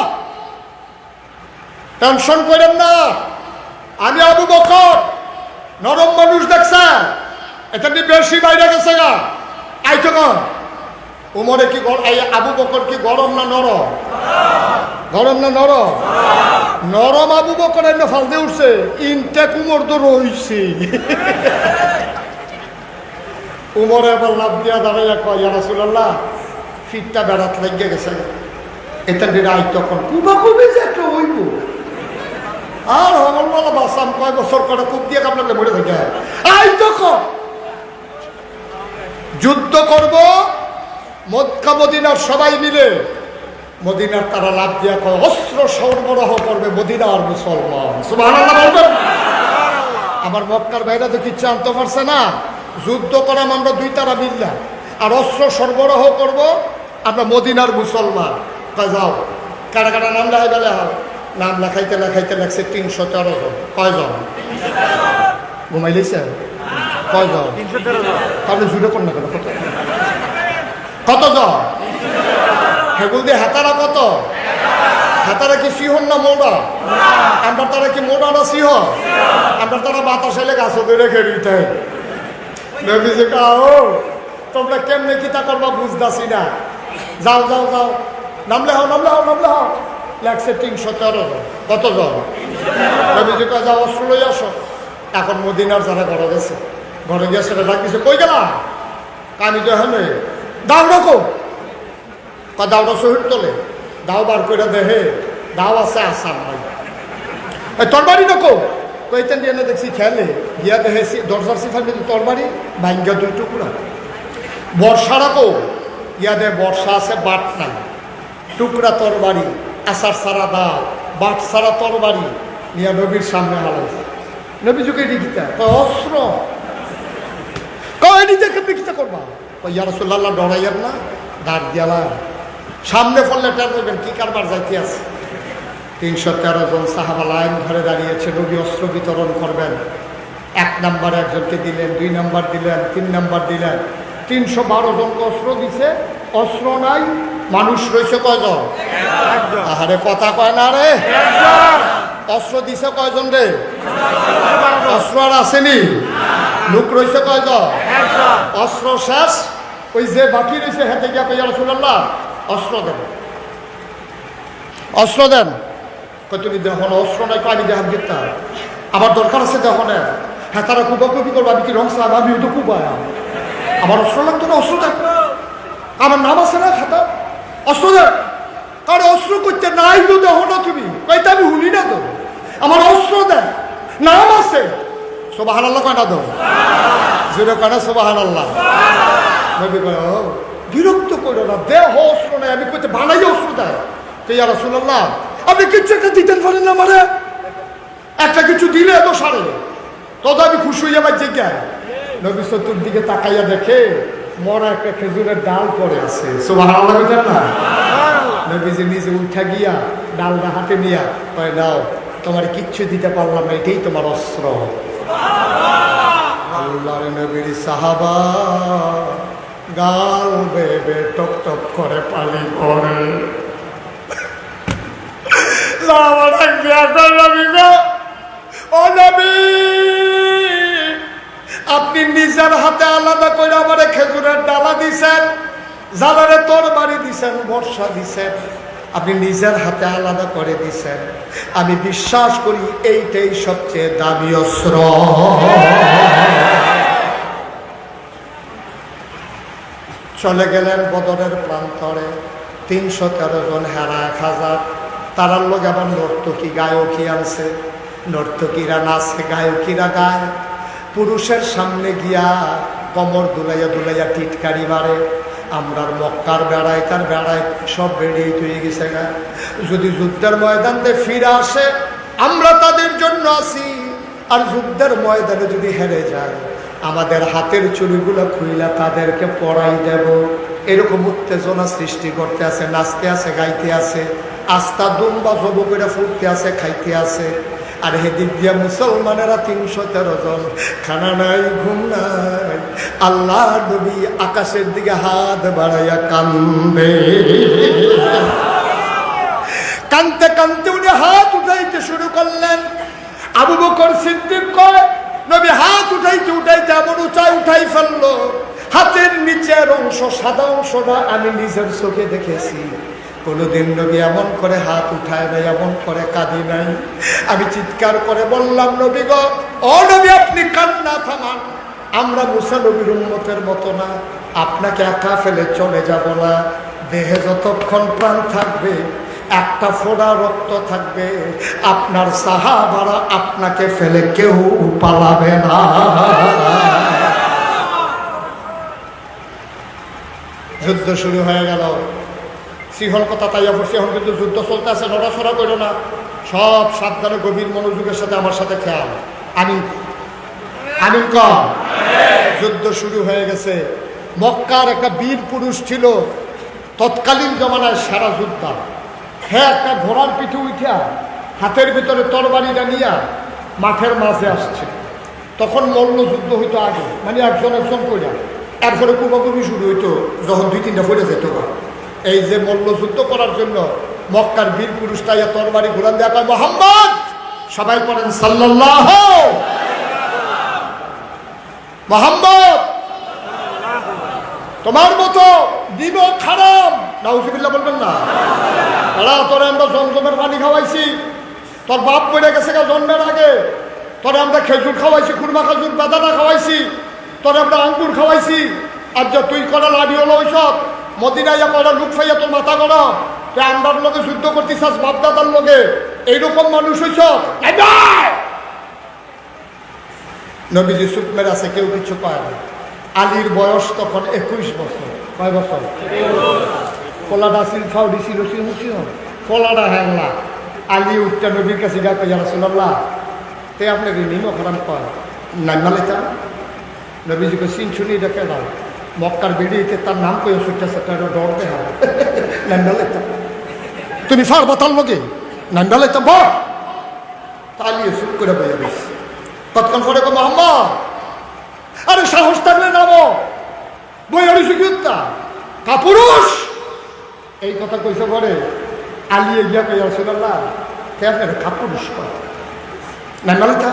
টেনশন করেন না, আমি আবু বকর নরম মানুষ দেখছেন, এটা বেশি বাইরে গেছে গা, আইতো কন। উমরে কি আবু বকর কি গরম না নরম? গরম না নরম? নরম আবু বকর এনে ফালতে উঠছে, ইনটেক উমর তো রইছে। উমরে আবার লাভ দিয়া দাঁড়াইয়া কয়, ইয়া রাসূলুল্লাহ ফিটটা বেড়াত লাগিয়ে গেছে, এটা দিন আই তখন কুবা কুবি যে একটা হইব। আর হমলওয়ালা বাসাম কয় বছর করে কূপ দিয়ে কাপড়ে মরে থাকে। আই তখন যুদ্ধ করব মক্কা মদিনার সবাই মিলে। মদিনার তারা লাভ দিয়া কয়, অস্ত্র সরবরাহ করবে মদিনার মুসলমান। সুবহানাল্লাহ বলবেন? আমার মক্কার বাইরে তো কিচ্ছু আনতে পারছে না। যুদ্ধ করাম আমরা 2 তারা মিল্লা, আর অস্ত্র সরবরাহ করব আমরা মদিনার মুসলমান। কয় যাও, কারা কারা নাম লেখাই বেলে হাও। নাম লেখাইতে লেখাইতে লেখছে 313 জন। কয়জন? ঘুমাই লিছে? কয়জন? 313 জন। তাহলে জুড়ে কোন না কেন? কত জন? হেগুল দিয়ে হাতারা কত? হাতারা কি সিহন না মোড়া? আমরা তারা কি মোড়া না সিহ? আমরা তারা বাতাস এলে গাছ ধরে খেলিতে। নবীজি কাও তোমরা কেমনে কিতা করবা বুঝদাছি না। যাও যাও যাও, নাম লেখাও নাম লেখাও নাম লেখাও। লেখছে 313 জন। কত জন? নবীজি কা যাও, অস্ত্র লই আসো। এখন মদিনার যারা ঘরে গেছে, ঘরে গিয়ে সেটা ডাকছে, কই গেলাম? আমি তো এখানে। দাও রাখো, দাওটা শহীদ তোলে, দাও বার করে দেহে, দাও আছে আসাম ভাই। তরবারি রাখো, কইতেন দিয়ে দেখছি খেলে গিয়া দেহে দরজার সিফার কিন্তু তরবারি ভাঙ্গা 2 টুকরা। বর্ষা রাখো, গিয়া দেহে বর্ষা আছে, বাট নাই, টুকরা তরবারি, আসার সারা দাও, বাট সারা তরবারি নিয়া নবীর সামনে হালাইছে। নবী যুগে লিখিতা অস্ত্র কয় নিজে কেমনি কিতা করবা? ইয়া রাসূলুল্লাহ ডরাইয়ার না, দাঁড় দিয়ালা সামনে পড়লে টের করবেন কি কারবার যাইতে আছে। 313 জন সাহাবা লাইন ধরে দাঁড়িয়েছে, নবী অস্ত্র বিতরণ করবেন। 1 নাম্বার একজনকে দিলেন, 2 নাম্বার দিলেন, 3 নাম্বার দিলেন। 312 জনকে অস্ত্র দিছে, অস্ত্র নাই, মানুষ রয়েছে কয়জন? আরে কথা কয় না রে। অস্ত্র দিছে কয়জন রে? অস্ত্র আর আসেনি, লোক রয়েছে কয়জন? অস্ত্র শেষ, ওই যে বাকি রয়েছে হেঁটে গিয়া কই, ইয়া রাসূলুল্লাহ অস্ত্র দেন, অস্ত্র দেন। কই তুমি দেখো না অস্ত্র নাই, পানি দেখান দিতা আমার দরকার আছে দেখো না। হ্যাঁ তারা কুবা কুবি করবো, আমি কি রং সাহেব, আমিও তো কুবায়, আমার অস্ত্র লাগতো না, অস্ত্র দেন, আমার নাম আছে না খাতা, অস্ত্র দেন। কারো অস্ত্র করতে নাই তো দেখো না তুমি, কইতে আমি শুনি না তো, আমার অস্ত্র দেন, নাম আছে। সুবহানাল্লাহ কয় না তো? জোরে কয় না সুবহানাল্লাহ? নবী কয় ও বিরক্ত করো না, দেহ অস্ত্র নেই, আমি কইতে বানাই অস্ত্র দেয়। তো ইয়া রাসূলুল্লাহ আপনি কিছু একটা দিতেন পারেন না, মানে একটা কিছু দিলে এত সারে, তত আমি খুশি হইয়া বাদ জিজ্ঞায়। নবী চতুর্দিকে তাকাইয়া দেখে মরা একটা খেজুরের ডাল পড়ে আছে। সুবহানাল্লাহ বলেন না? নবীজি নিজে উঠা গিয়া ডালটা হাতে নিয়া কয় নাও, তোমার কিচ্ছু দিতে পারলাম না, এটাই তোমার অস্ত্র। আল্লাহর নবীর সাহাবা গাল বেবে টপ টপ করে পানি পড়ে। আপনি নিজের হাতে আলাদা করে আমার খেজুরের ডালা দিছেন, জালারে তরবারি দিছেন, বর্ষা দিছেন, আপনি নিজের হাতে আলাদা করে দিছেন। আমি বিশ্বাস করি এইটাই সবচেয়ে দামি অস্ত্র। চলে গেলেন বদরের প্রান্তরে। 313 জন হেরা 1000। তারার লোক আবার নর্তকী গায়কী আনছে, নর্তকীরা নাচে, গায়কীরা গায়। পুরুষের সামনে গিয়া কমর দুলাইয়া দুলাইয়া টিটকারি মারে। আমরার মক্কার বেড়ায় তার বেড়ায় সব বেড়িয়ে তৈরি গেছে গা। যদি যুদ্ধের ময়দানে ফিরে আসে আমরা তাদের জন্য আছি, আর যুদ্ধের ময়দানে যদি হেরে যায় আমাদের হাতের চুড়িগুলো খুইলা তাদেরকে পরাই দেব। এরকম উত্তেজনা সৃষ্টি করতে আছে, নাচতে আছে, গাইতে আছে, আস্তা দুম্বা যুবকেরা ফুটতে আছে, খাইতে আছে। আর হেদিক দিয়া মুসলমানেরা 313 জন, খানা নাই, ঘুম নাই। আল্লাহ নবী আকাশের দিকে হাত বাড়াইয়া কান্দে। কানতে কানতে উনি হাত উঠাইতে শুরু করলেন। আবু বকর সিদ্দিক কয়, নবী হাত উঠাইতে উঠাইতে এমন উঁচাই উঠাই ফেললো, হাতের নিচের অংশ সাদা অংশটা আমি নিজের চোখে দেখেছি। কোনোদিন নবী এমন করে হাত উঠায় নাই, এমন করে কাঁদি নাই। আমি চিৎকার করে বললাম, নবী গো, ও নবী, আপনি কান্না থামান। আমরা মুসা নবীর উম্মতের মতো না, আপনাকে একা ফেলে চলে যাব না। দেহে যতক্ষণ প্রাণ থাকবে, একটা ফোঁটা রক্ত থাকবে, আপনার সাহাবারা আপনাকে ফেলে কেউ পালাবে না। যুদ্ধ শুরু হয়ে গেল। সিহল কথা তাই অবশ্যই, এখন কিন্তু যুদ্ধ চলতে আছে, নড়াচড়া করো না, সব সাবধানে গভীর মনোযোগের সাথে আমার সাথে খেয়াল। আমিন কম। যুদ্ধ শুরু হয়ে গেছে। মক্কার একটা বীর পুরুষ ছিল তৎকালীন জমানায় সারা যোদ্ধা। হ্যাঁ, একটা ঘোড়ার পিঠে উঠা হাতের ভিতরে তরবারিটা নিয়া মাঠের মাঝে আসছে। তখন মল্ল যুদ্ধ হইতো আগে, মানে একজন একজন করে, এরপরে কুবাকুবি শুরু হইতো যখন 2-3টা ফোটে যেত। এই যে মল্ল যুদ্ধ করার জন্য মক্কার বীর পুরুষটা ইয়া তরবারি ঘোরান দেয়া কয়, মুহাম্মদ, সবাই পড়েন সাল্লাল্লাহু, মুহাম্মদ তোমার মতো দিব খারাপ, নাউজুবিল্লাহ বলবেন না। তোরে আমরা জমজমের পানি খাওয়াইছি, তোর বাপ পড়ে গেছে জন্মের আগে। তোরে আমরা খেজুর খাওয়াইছি, খুরমা খেজুর, বেদানা খাওয়াইছি, তোরে আমরা আঙ্গুর খাওয়াইছি। আর যে তুই করা লাড়ি হলো ওইসব মদিনাইয়া করা লুক ফাইয়া তোর মাথা গরম, তুই আমরার লোকে যুদ্ধ করতে চাস বাপদাদার লোকে, এইরকম মানুষ হইছ। নবীজি চুপ মেরে আছে, কেউ কিছু পায় না। আলীর বয়স তখন 21 বছর। কয় বছর? কলাডা সিলফাও দিছিল, কলাডা হ্যাংলা। আলী উঠটা নবীর কাছে গা কই, ইয়া রাসূলুল্লাহ, তে আপনাকে নিম খারাম কয় নাইমালেতা। নবীজিকে সিন শুনি দেখে না, মক্কার বেরিয়েতে তার নাম কই ছুটতেছে, তার ডরতে হয় নাইমালেতা। তুমি ফার বাতাল লগে নাইমালেতা বল। তালিয়ে চুপ করে বইয়া গেছে। তৎক্ষণ পরে কো, মুহাম্মদ, আরে সাহস থাকলে নামো, বইয়া রইছে কি উত্তা কাপুরুষ। এই কথা কইছে পরে আলিয়ে গিয়া কই, ইয়া রাসূলুল্লাহ, তে আপনার কাপুরুষ কয় নাইমালেতা।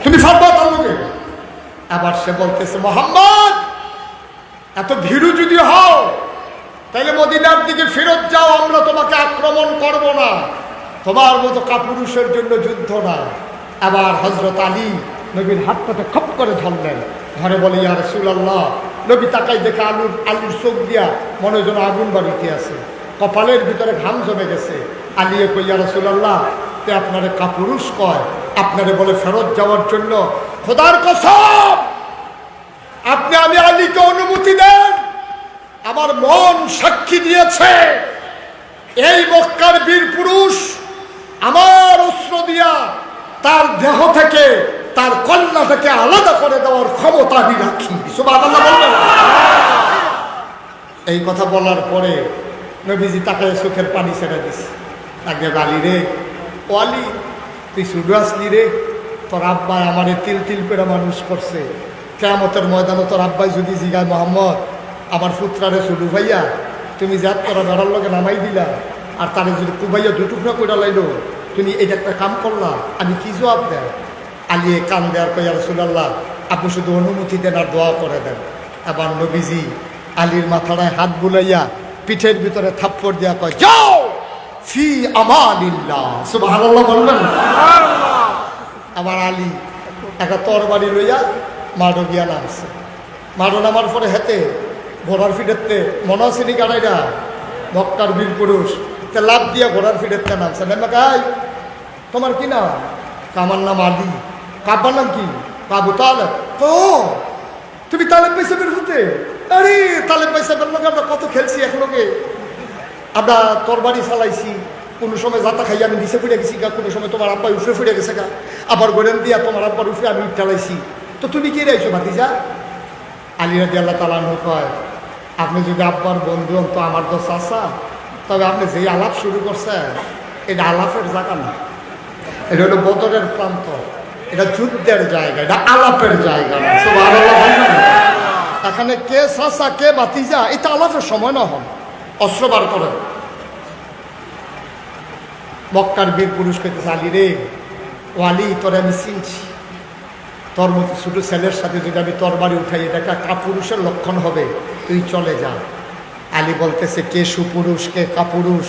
তুমি ফারবা তার লোকে। আবার সে বলতেছে, মুহাম্মদ, এত ভীরু যদি হও তাহলে মদিনার দিকে ফেরত যাও, আমরা তোমাকে আক্রমণ করব না। তোমার মতো কাপুরুষের জন্য যুদ্ধ না। আবার হযরত আলী নবীর হাত পাতে খপ করে ধরলেন, ধরে বলে, ইয়া রাসূলুল্লাহ। নবী তাকাই দেখে আলুর চোখ দিয়া মনে যেন আগুন বাড়িতে আছে, কপালের ভিতরে ঘাম জমে গেছে। আলিয়ে কই, ইয়া রাসূলুল্লাহ, তে আপনারে কাপুরুষ কয়, আপনারে বলে ফেরত যাওয়ার জন্য। খোদার কসম, আপনি আমি আলীকে অনুমতি দেন, আমার মন সাক্ষী দিয়েছে এই মক্কার বীর পুরুষ আমার অস্ত্র দিয়া তার দেহ থেকে, তার কন্যা থেকে আলাদা করে দেওয়ার ক্ষমতা আমি রাখি। সুবহানাল্লাহ বলবেন। এই কথা বলার পরে নবীজি তাকে চোখের পানি ছেড়ে দিছে। আগে আলী রে, ও আলী, তুই শুধু আসলি রে, তোর আব্বাই আমারে তিল তিল করে মানুষ করছে। কিয়ামতের ময়দানে তোর আব্বাই যদি জিগায়, মুহাম্মদ, আমার পুত্রারে শুধু ভাইয়া তুমি যা তোরা বেড়ার লগে নামাই দিলা, আর তারে যদি কুবাইয়া দুটুকরা করে লাইলো, তুমি এটা একটা কাম করলা, আমি কি জবাব দেয়? আলী কান দেওয়ার কই, ইয়া রাসূলুল্লাহ, আপনি শুধু অনুমতি দেন আর দোয়া করে দেন। আবার নবীজি আলীর মাথায় হাত বুলাইয়া পিঠের ভিতরে থাপ্পড় দেওয়া কয়, যাও ফি আমানিল্লাহ। সুবহানাল্লাহ বলবেন। আবার আলী একটা তরবারি লইয়া মাঠও গিয়া নামছে। মাঠও নামার পরে হেতে ঘোড়ার ফিডেতে মনে আছে নি গাড়াইরা মক্কার বীর পুরুষ তে লাভ দিয়া ঘোড়ার ফিডেতে নামছে। নেমা গাই তোমার কি নাম? আমার নাম আলী। কাব্বার নাম কি? বাবু তালেব। তো তুমি তালেব ভাই সাহেবের হতে? আরে তালেব ভাই সাহেবের লোক আমরা কত খেলছি একলগে, আমরা তরবারি চালাইছি, কোনো সময় জাতা খাই আমি নিচে ফিরে গেছি গা, কোনো সময় তোমার আব্বা উফরে ফিরে গেছে গা, আবার গোলেন দিয়া তোমার আব্বার উফরে আমি চালাইছি। তো তুমি কে রাইছো ভাতিজা? আলী রাদিয়াল্লাহু তাআলা আনহু কয় আপনি যদি আব্বার বন্ধু হন তো আমার তো চাচা, তবে আপনি যে আলাপ শুরু করছেন এটা আলাপের জায়গা না, এটা হলো বদরের প্রান্ত, এটা যুদ্ধের জায়গা, এটা আলাপের জায়গা না। সুবহানাল্লাহ বলবেন না? এখানে কে চাচা কে ভাতিজা এটা আলাপের সময় না হন, অস্ত্র বার করেন। মক্কার বীর পুরুষ কইতেছে আলী রে, ও আলী তোরে আমি চিনছি, তোর মতো ছোটো ছেলের সাথে যদি আমি তরবারি উঠাই এটা একটা কাপুরুষের লক্ষণ হবে, তুই চলে যা। আলী বলতেছে কে সুপুরুষ কে কাপুরুষ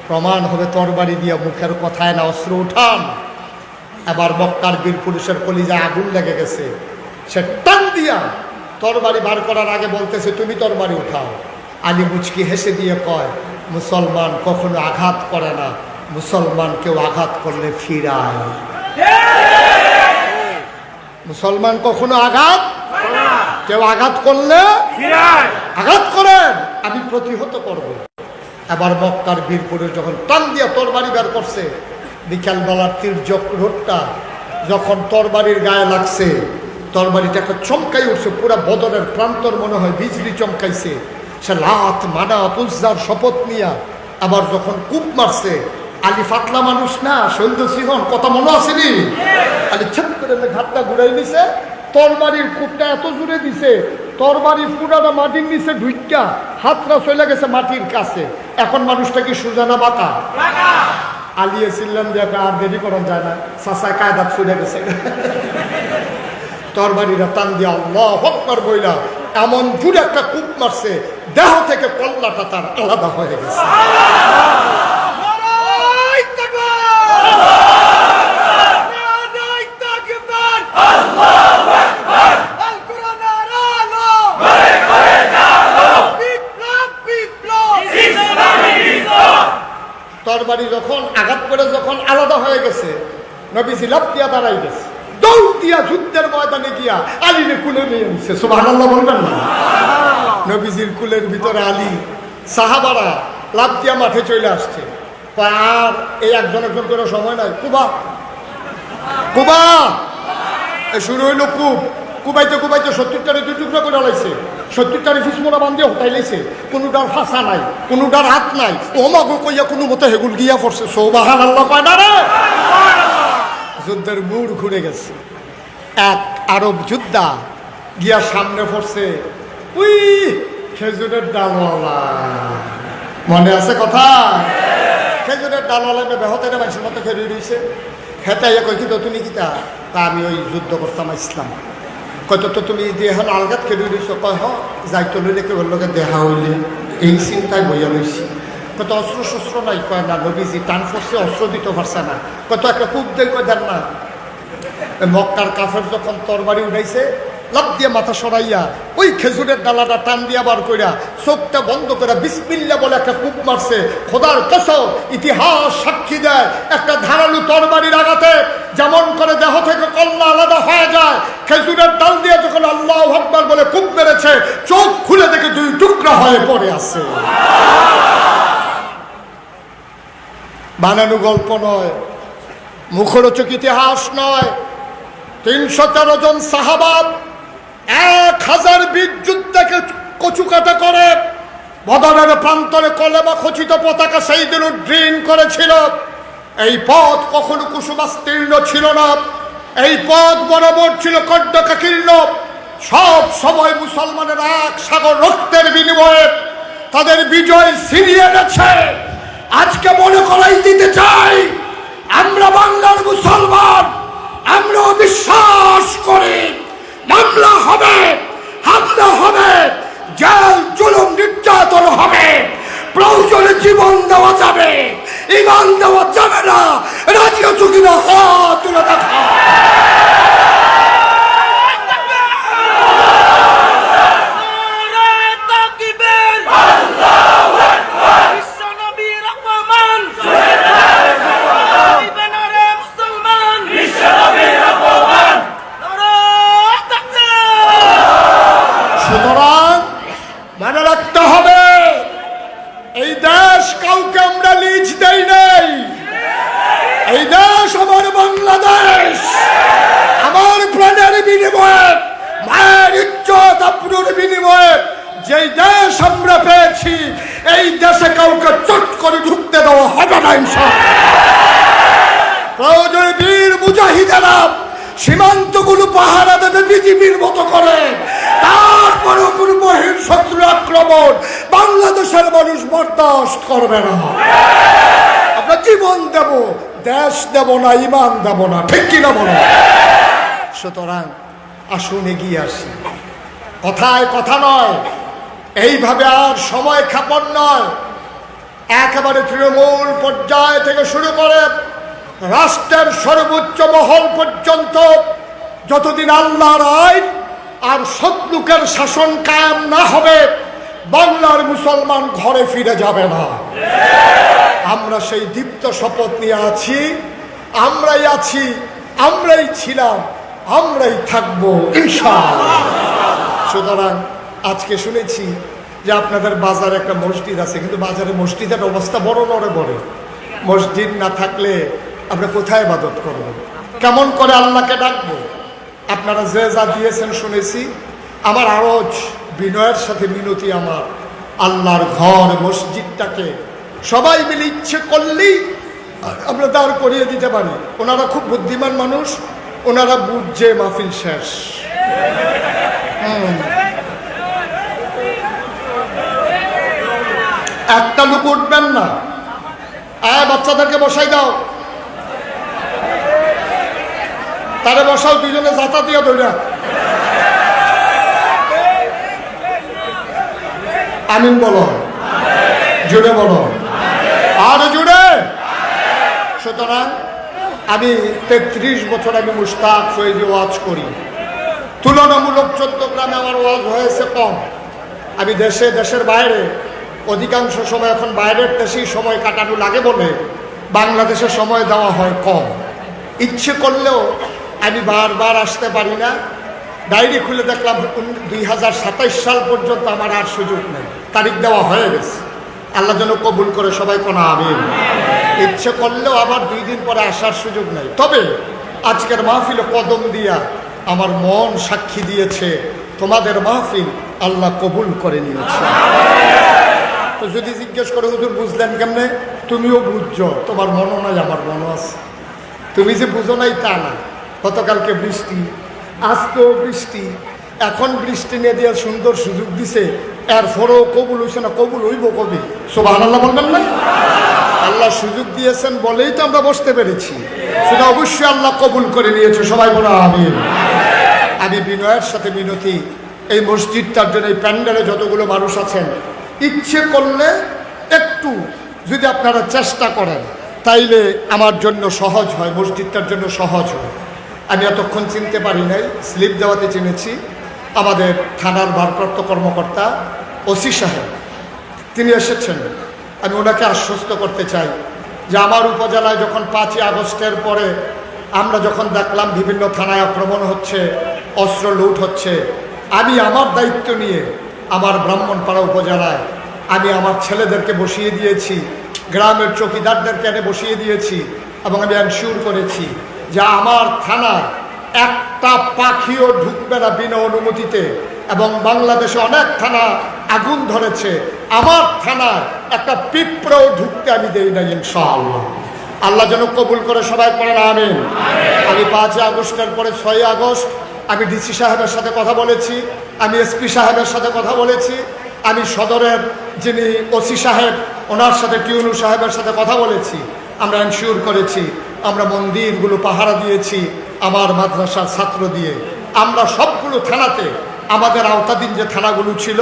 প্রমাণ হবে তরবারি দিয়ে, মুখের কথায় না, অস্ত্র উঠান। আবার মক্কার বীর পুরুষের কলিজায় আগুন লেগে গেছে, সে টান দিয়া তরবারি বার করার আগে বলতেছে তুমি তরবারি উঠাও। আলী মুচকি হেসে দিয়ে কয় মুসলমান কখনো আঘাত করে না, মুসলমান কেউ আঘাত করলে ফিরায়। মুসলমান কখনো আঘাত, কেউ আঘাত করলে আঘাত করেন, আমি প্রতিহত করব। এবার মক্কার বীর পুরুষ যখন টান দিয়া তরবারি বের করছে, বিকালবেলার তির্যক রোদটা যখন তরবারির গায়ে লাগছে, তরবারিটা একটা চমকাই উঠছে, পুরা বদরের প্রান্তর মনে হয় বিজলি চমকাইছে। সে লাত মানাত উজ্জার শপথ নিয়া আবার যখন কূপ মারছে, আলী ফাতলা মানুষ না, সৈন্য সিংহন কথা মনে আসেনি, আলী ছেপ করে ঘাটটা ঘুরাই দিছে, তরবারির কূপটা এত জুড়ে দিছে, তরবারির পুরাটা মাটির নিচে ঢুইকা হাতটা চলে গেছে মাটির কাছে। এখন মানুষটা কি সুজানা বাঁকা? আলী এসিলাম যে আর দেরি করান যায় না, চাচায় কায়দাত চলে গেছে। তরবারিরা টান দিয়া আল্লাহু আকবার বইলা এমন জুড়ে একটা কূপ মারছে, দেহ থেকে কল্লাটা তার আলাদা হয়ে গেছে। তরবারি যখন আঘাত করে যখন আলাদা হয়ে গেছে, নবীজি লাফ দিয়া দাঁড়াই গেছে, দৌড় দিয়া যুদ্ধের ময়দানে গিয়া আলীরে কুলে নিয়ে নিচ্ছে। সুবহানাল্লাহ বলবেন না? নবীজির কুলের ভিতরে আলী, সাহাবারা লাফ দিয়া মাঠে চলে আসছে। আর এই একজন একজন করে সময় নাই, কুবা কুবা শুরু হইল কূপ, কুবাইতে কুবাইতে 70টারে দুই টুকরা করে লাইছে, 70টারে ফিসমোড়া বান্ধিয়ে হটাই লাইছে, কোনোটার ফাঁসা নাই, কোনোটার হাত নাই, ও মাগো কইয়া কোনো মতো হেগুল গিয়া পড়ছে। সুবহানাল্লাহ কয় না রে? যুদ্ধের মুড় ঘুরে গেছে। এক আরব যোদ্ধা গিয়া সামনে পড়ছে, উই খেজুরের ডালওয়ালা, মনে আছে কথা? খেজুরের ডালওয়ালা বেহতের মানুষের মতো খেয়ে রয়েছে। হেতাইয়া কই কিন্তু তুমি কিতা? তা আমি ওই যুদ্ধ করতাম ইসলাম। কত তো তুমি দিয়ে হল আলগাত খেয়ে রয়েছ? কয় হ যাইতো লইলে কেবল লোকের দেখা হইলে, এই চিন্তায় বইয়া লইছি। কত অস্ত্র শস্ত্র নাই? কয় না, নবীজি টান ফসে অস্ত্র দিতে পারছে না। কত একটা কূপ দেয়, কয় দেন না। মক্কার কাফের যখন তরবারি উঠাইছে, লাভ দিয়ে মাথা সরাইয়া ওই খেজুরের ডালাটা টান দিয়া বার কইরা চোখটা বন্ধ করে বিসমিল্লাহ বলে একটা কূপ মারছে। খোদার কসম, ইতিহাস সাক্ষী দেয়, একটা ধারালু তরবারির আঘাতে যেমন করে দেহ থেকে কল্লা আলাদা হয়ে যায়, খেজুরের ডাল দিয়ে যখন আল্লাহু আকবার বলে কূপ মেরেছে, চোখ খুলে দেখে দুই টুকরা হয়ে পড়ে আছে। বানানো গল্প নয়, মুখরোচক ইতিহাস নয়। 313 জন সাহাবা 1000 বীর যুদ্ধকে কচুকাটা করে বদরের প্রান্তরে কলেমা খচিত পতাকা সেই দিন উড্ডীন করেছিল। এই পথ কখনো কুসুমাস্তীর্ণ ছিল না, এই পথ বরাবর ছিল কণ্টকাকীর্ণ। সব সময় মুসলমানের এক সাগর রক্তের বিনিময়ে তাদের বিজয় ছিনিয়ে এনেছে। আজকে মনে করাই দিতে চাই, আমরা বাংলার মুসলমান, আমরা বিশ্বাস করি মামলা হবে, হামলা হবে, জেল জুলুম নির্যাতন হবে, প্রয়োজনে জীবন দেওয়া যাবে, ঈমান দেওয়া যাবে না। রাজি আছো কিনা? হাত তুলে দেখা। মনে রাখতে হবে, এই দেশ কাউকে আমরা লিজ দেই নাই। এই দেশ আমার বাংলাদেশ, আমার প্রাণের বিনিময়ে, মায়ের ইজ্জত আবরুর বিনিময়ে যেই দেশ আমরা পেয়েছি, এই দেশে কাউকে চট করে ঢুকতে দেওয়া হবে না ইনশাআল্লাহ। প্রয়োজনে বীর মুজাহিদেরা সীমান্তগুলো পাহারা দেবে বিজিবির মতো করে, তারপরও কোনো বহির শত্রু আক্রমণ বাংলাদেশের মানুষ বরদাস্ত করবে না। আমরা জীবন দেব, দেশ দেব না, ইমান দেব না, ঠিক কিনা বলো? সুতরাং আসুন এগিয়ে আসি, কথায় কথা নয়, এইভাবে আর সময় ক্ষেপণ নয়। একেবারে তৃণমূল পর্যায় থেকে শুরু করে রাষ্ট্রের সর্বোচ্চ মহল পর্যন্ত যতদিন আল্লাহর আইন আর সৎলোকের শাসন কায়েম না হবে, বাংলার মুসলমান ঘরে ফিরে যাবে না। আমরা সেই দীপ্ত শপথ নিয়ে আছি, আমরাই আছি, আমরাই ছিলাম, আমরাই থাকবো ইনশাআল্লাহ। সুতরাং আজকে শুনেছি যে আপনাদের বাজারে একটা মসজিদ আছে, কিন্তু বাজারে মসজিদের অবস্থা বড় নড়ে বড়ে। মসজিদ না থাকলে আমরা কোথায় ইবাদত করব? কেমন করে আল্লাহকে ডাকবো? আপনারা যে যা দিয়েছেন শুনেছি, আমার আরজ বিনয়ের সাথে মিনতি, আমার আল্লাহর ঘর মসজিদটাকে সবাই মিলে ইচ্ছে করলেই আমরা দাঁড় করিয়ে দিতে পারি। ওনারা খুব বুদ্ধিমান মানুষ, ওনারা বুঝছে মাহফিল শেষ। একটা লোক উঠবেন না, বাচ্চাদেরকে বসাই দাও, তারে বসাও, দুইজনে যাতা দিয়ে ধরে। আমিন বলো, জুড়ে বলো, আর জুড়ে। সুতরাং আমি 33 বছর আমি মুশতাক হয়ে যে ওয়াজ করি, তুলনামূলক চট্টগ্রামে আমার ওয়াজ হয়েছে কম। আমি দেশে, দেশের বাইরে, অধিকাংশ সময় এখন বাইরের দেশেই সময় কাটানো লাগে বলে বাংলাদেশে সময় দেওয়া হয় কম। ইচ্ছে করলেও আমি বারবার আসতে পারি না। ডায়েরি খুলে দেখলাম 2027 সাল পর্যন্ত আমার আর সুযোগ নেই, তারিখ দেওয়া হয়ে গেছে। আল্লাহ যেন কবুল করে, সবাই কোনো আমিন। ইচ্ছে করলেও আবার 2 দিন পরে আসার সুযোগ নেই। তবে আজকের মাহফিলে কদম দিয়া আমার মন সাক্ষী দিয়েছে, তোমাদের মাহফিল আল্লাহ কবুল করে নিয়েছে। তো যদি জিজ্ঞেস করো হুজুর বুঝলেন কেমনে? তুমিও বুঝছো, তোমার মনও নাই, আমার মনও আছে। তুমি যে বুঝো নাই তা না। গতকালকে বৃষ্টি, আজকেও বৃষ্টি, এখন বৃষ্টি নিয়ে দিয়ে সুন্দর সুযোগ দিছে, এরপরও কবুল হইছে না। কবুল হইব কবি? সুবহানাল্লাহ বলবেন না? আল্লাহ সুযোগ দিয়েছেন বলেই তো আমরা বসতে পেরেছি, সেটা অবশ্যই আল্লাহ কবুল করে নিয়েছে। সবাই বলো আমিন। আমি বিনয়ের সাথে মিনতি, এই মসজিদটার জন্য, এই প্যান্ডেলে যতগুলো মানুষ আছেন, ইচ্ছে করলে একটু যদি আপনারা চেষ্টা করেন তাইলে আমার জন্য সহজ হয়, মসজিদটার জন্য সহজ হয়। আমি এতক্ষণ চিনতে পারি নাই, স্লিপ দেওয়াতে চিনেছি। আমাদের থানার ভারপ্রাপ্ত কর্মকর্তা ওসি সাহেব, তিনি এসেছেন। আমি ওনাকে আশ্বস্ত করতে চাই যে আমার উপজেলায় যখন 5ই আগস্টের পরে আমরা যখন দেখলাম বিভিন্ন থানায় আক্রমণ হচ্ছে, অস্ত্র লুট হচ্ছে, আমি আমার দায়িত্ব নিয়ে আমার ব্রাহ্মণপাড়া উপজেলায় আমি আমার ছেলেদেরকে বসিয়ে দিয়েছি, গ্রামের চৌকিদারদেরকে এনে বসিয়ে দিয়েছি, এবং আমি এনশিওর করেছি যে আমার থানার একটা পাখিও ঢুকবে না বিনা অনুমতিতে। এবং বাংলাদেশে অনেক থানা আগুন ধরেছে, আমার থানার একটা পিঁপড়াও ঢুকতে আমি দেই না ইনশাআল্লাহ। আল্লাহ যেন কবুল করে, সবাই পড়েন আমিন। আমি 5ই আগস্টের পরে 6ই আগস্ট আমি ডিসি সাহেবের সাথে কথা বলেছি, আমি এসপি সাহেবের সাথে কথা বলেছি, আমি সদরের যিনি ওসি সাহেব ওনার সাথে টিউনু সাহেবের সাথে কথা বলেছি। আমরা এনশিওর করেছি, আমরা মন্দিরগুলো পাহারা দিয়েছি আমার মাদ্রাসার ছাত্র দিয়ে। আমরা সবগুলো থানাতে, আমাদের আওতাধীন যে থানাগুলো ছিল,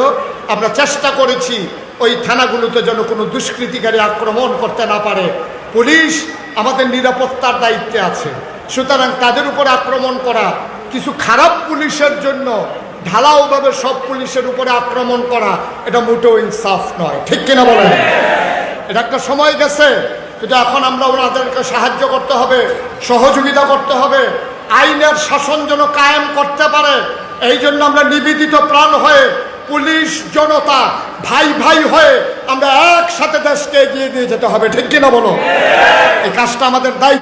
আমরা চেষ্টা করেছি ওই থানাগুলোতে যেন কোনো দুষ্কৃতিকারী আক্রমণ করতে না পারে। পুলিশ আমাদের নিরাপত্তার দায়িত্বে আছে, সুতরাং তাদের উপরে আক্রমণ করা, কিছু খারাপ পুলিশের জন্য ঢালাওভাবে সব পুলিশের উপরে আক্রমণ করা, এটা মোটেও ইনসাফ নয়, ঠিক কিনা বলেন? এটা একটা সময় গেছে, কিন্তু এখন আমরা ওনাদেরকে সাহায্য করতে হবে, সহযোগিতা করতে হবে, আইনের শাসন যেন কায়েম করতে পারে। এই জন্য আমরা নিবেদিত প্রাণ হয়ে পুলিশ জনতা ভাই ভাই হয়ে আমরা একসাথে দেশকে এগিয়ে নিয়ে যেতে হবে, ঠিক কিনা বলো? এই কাজটা আমাদের দায়িত্ব।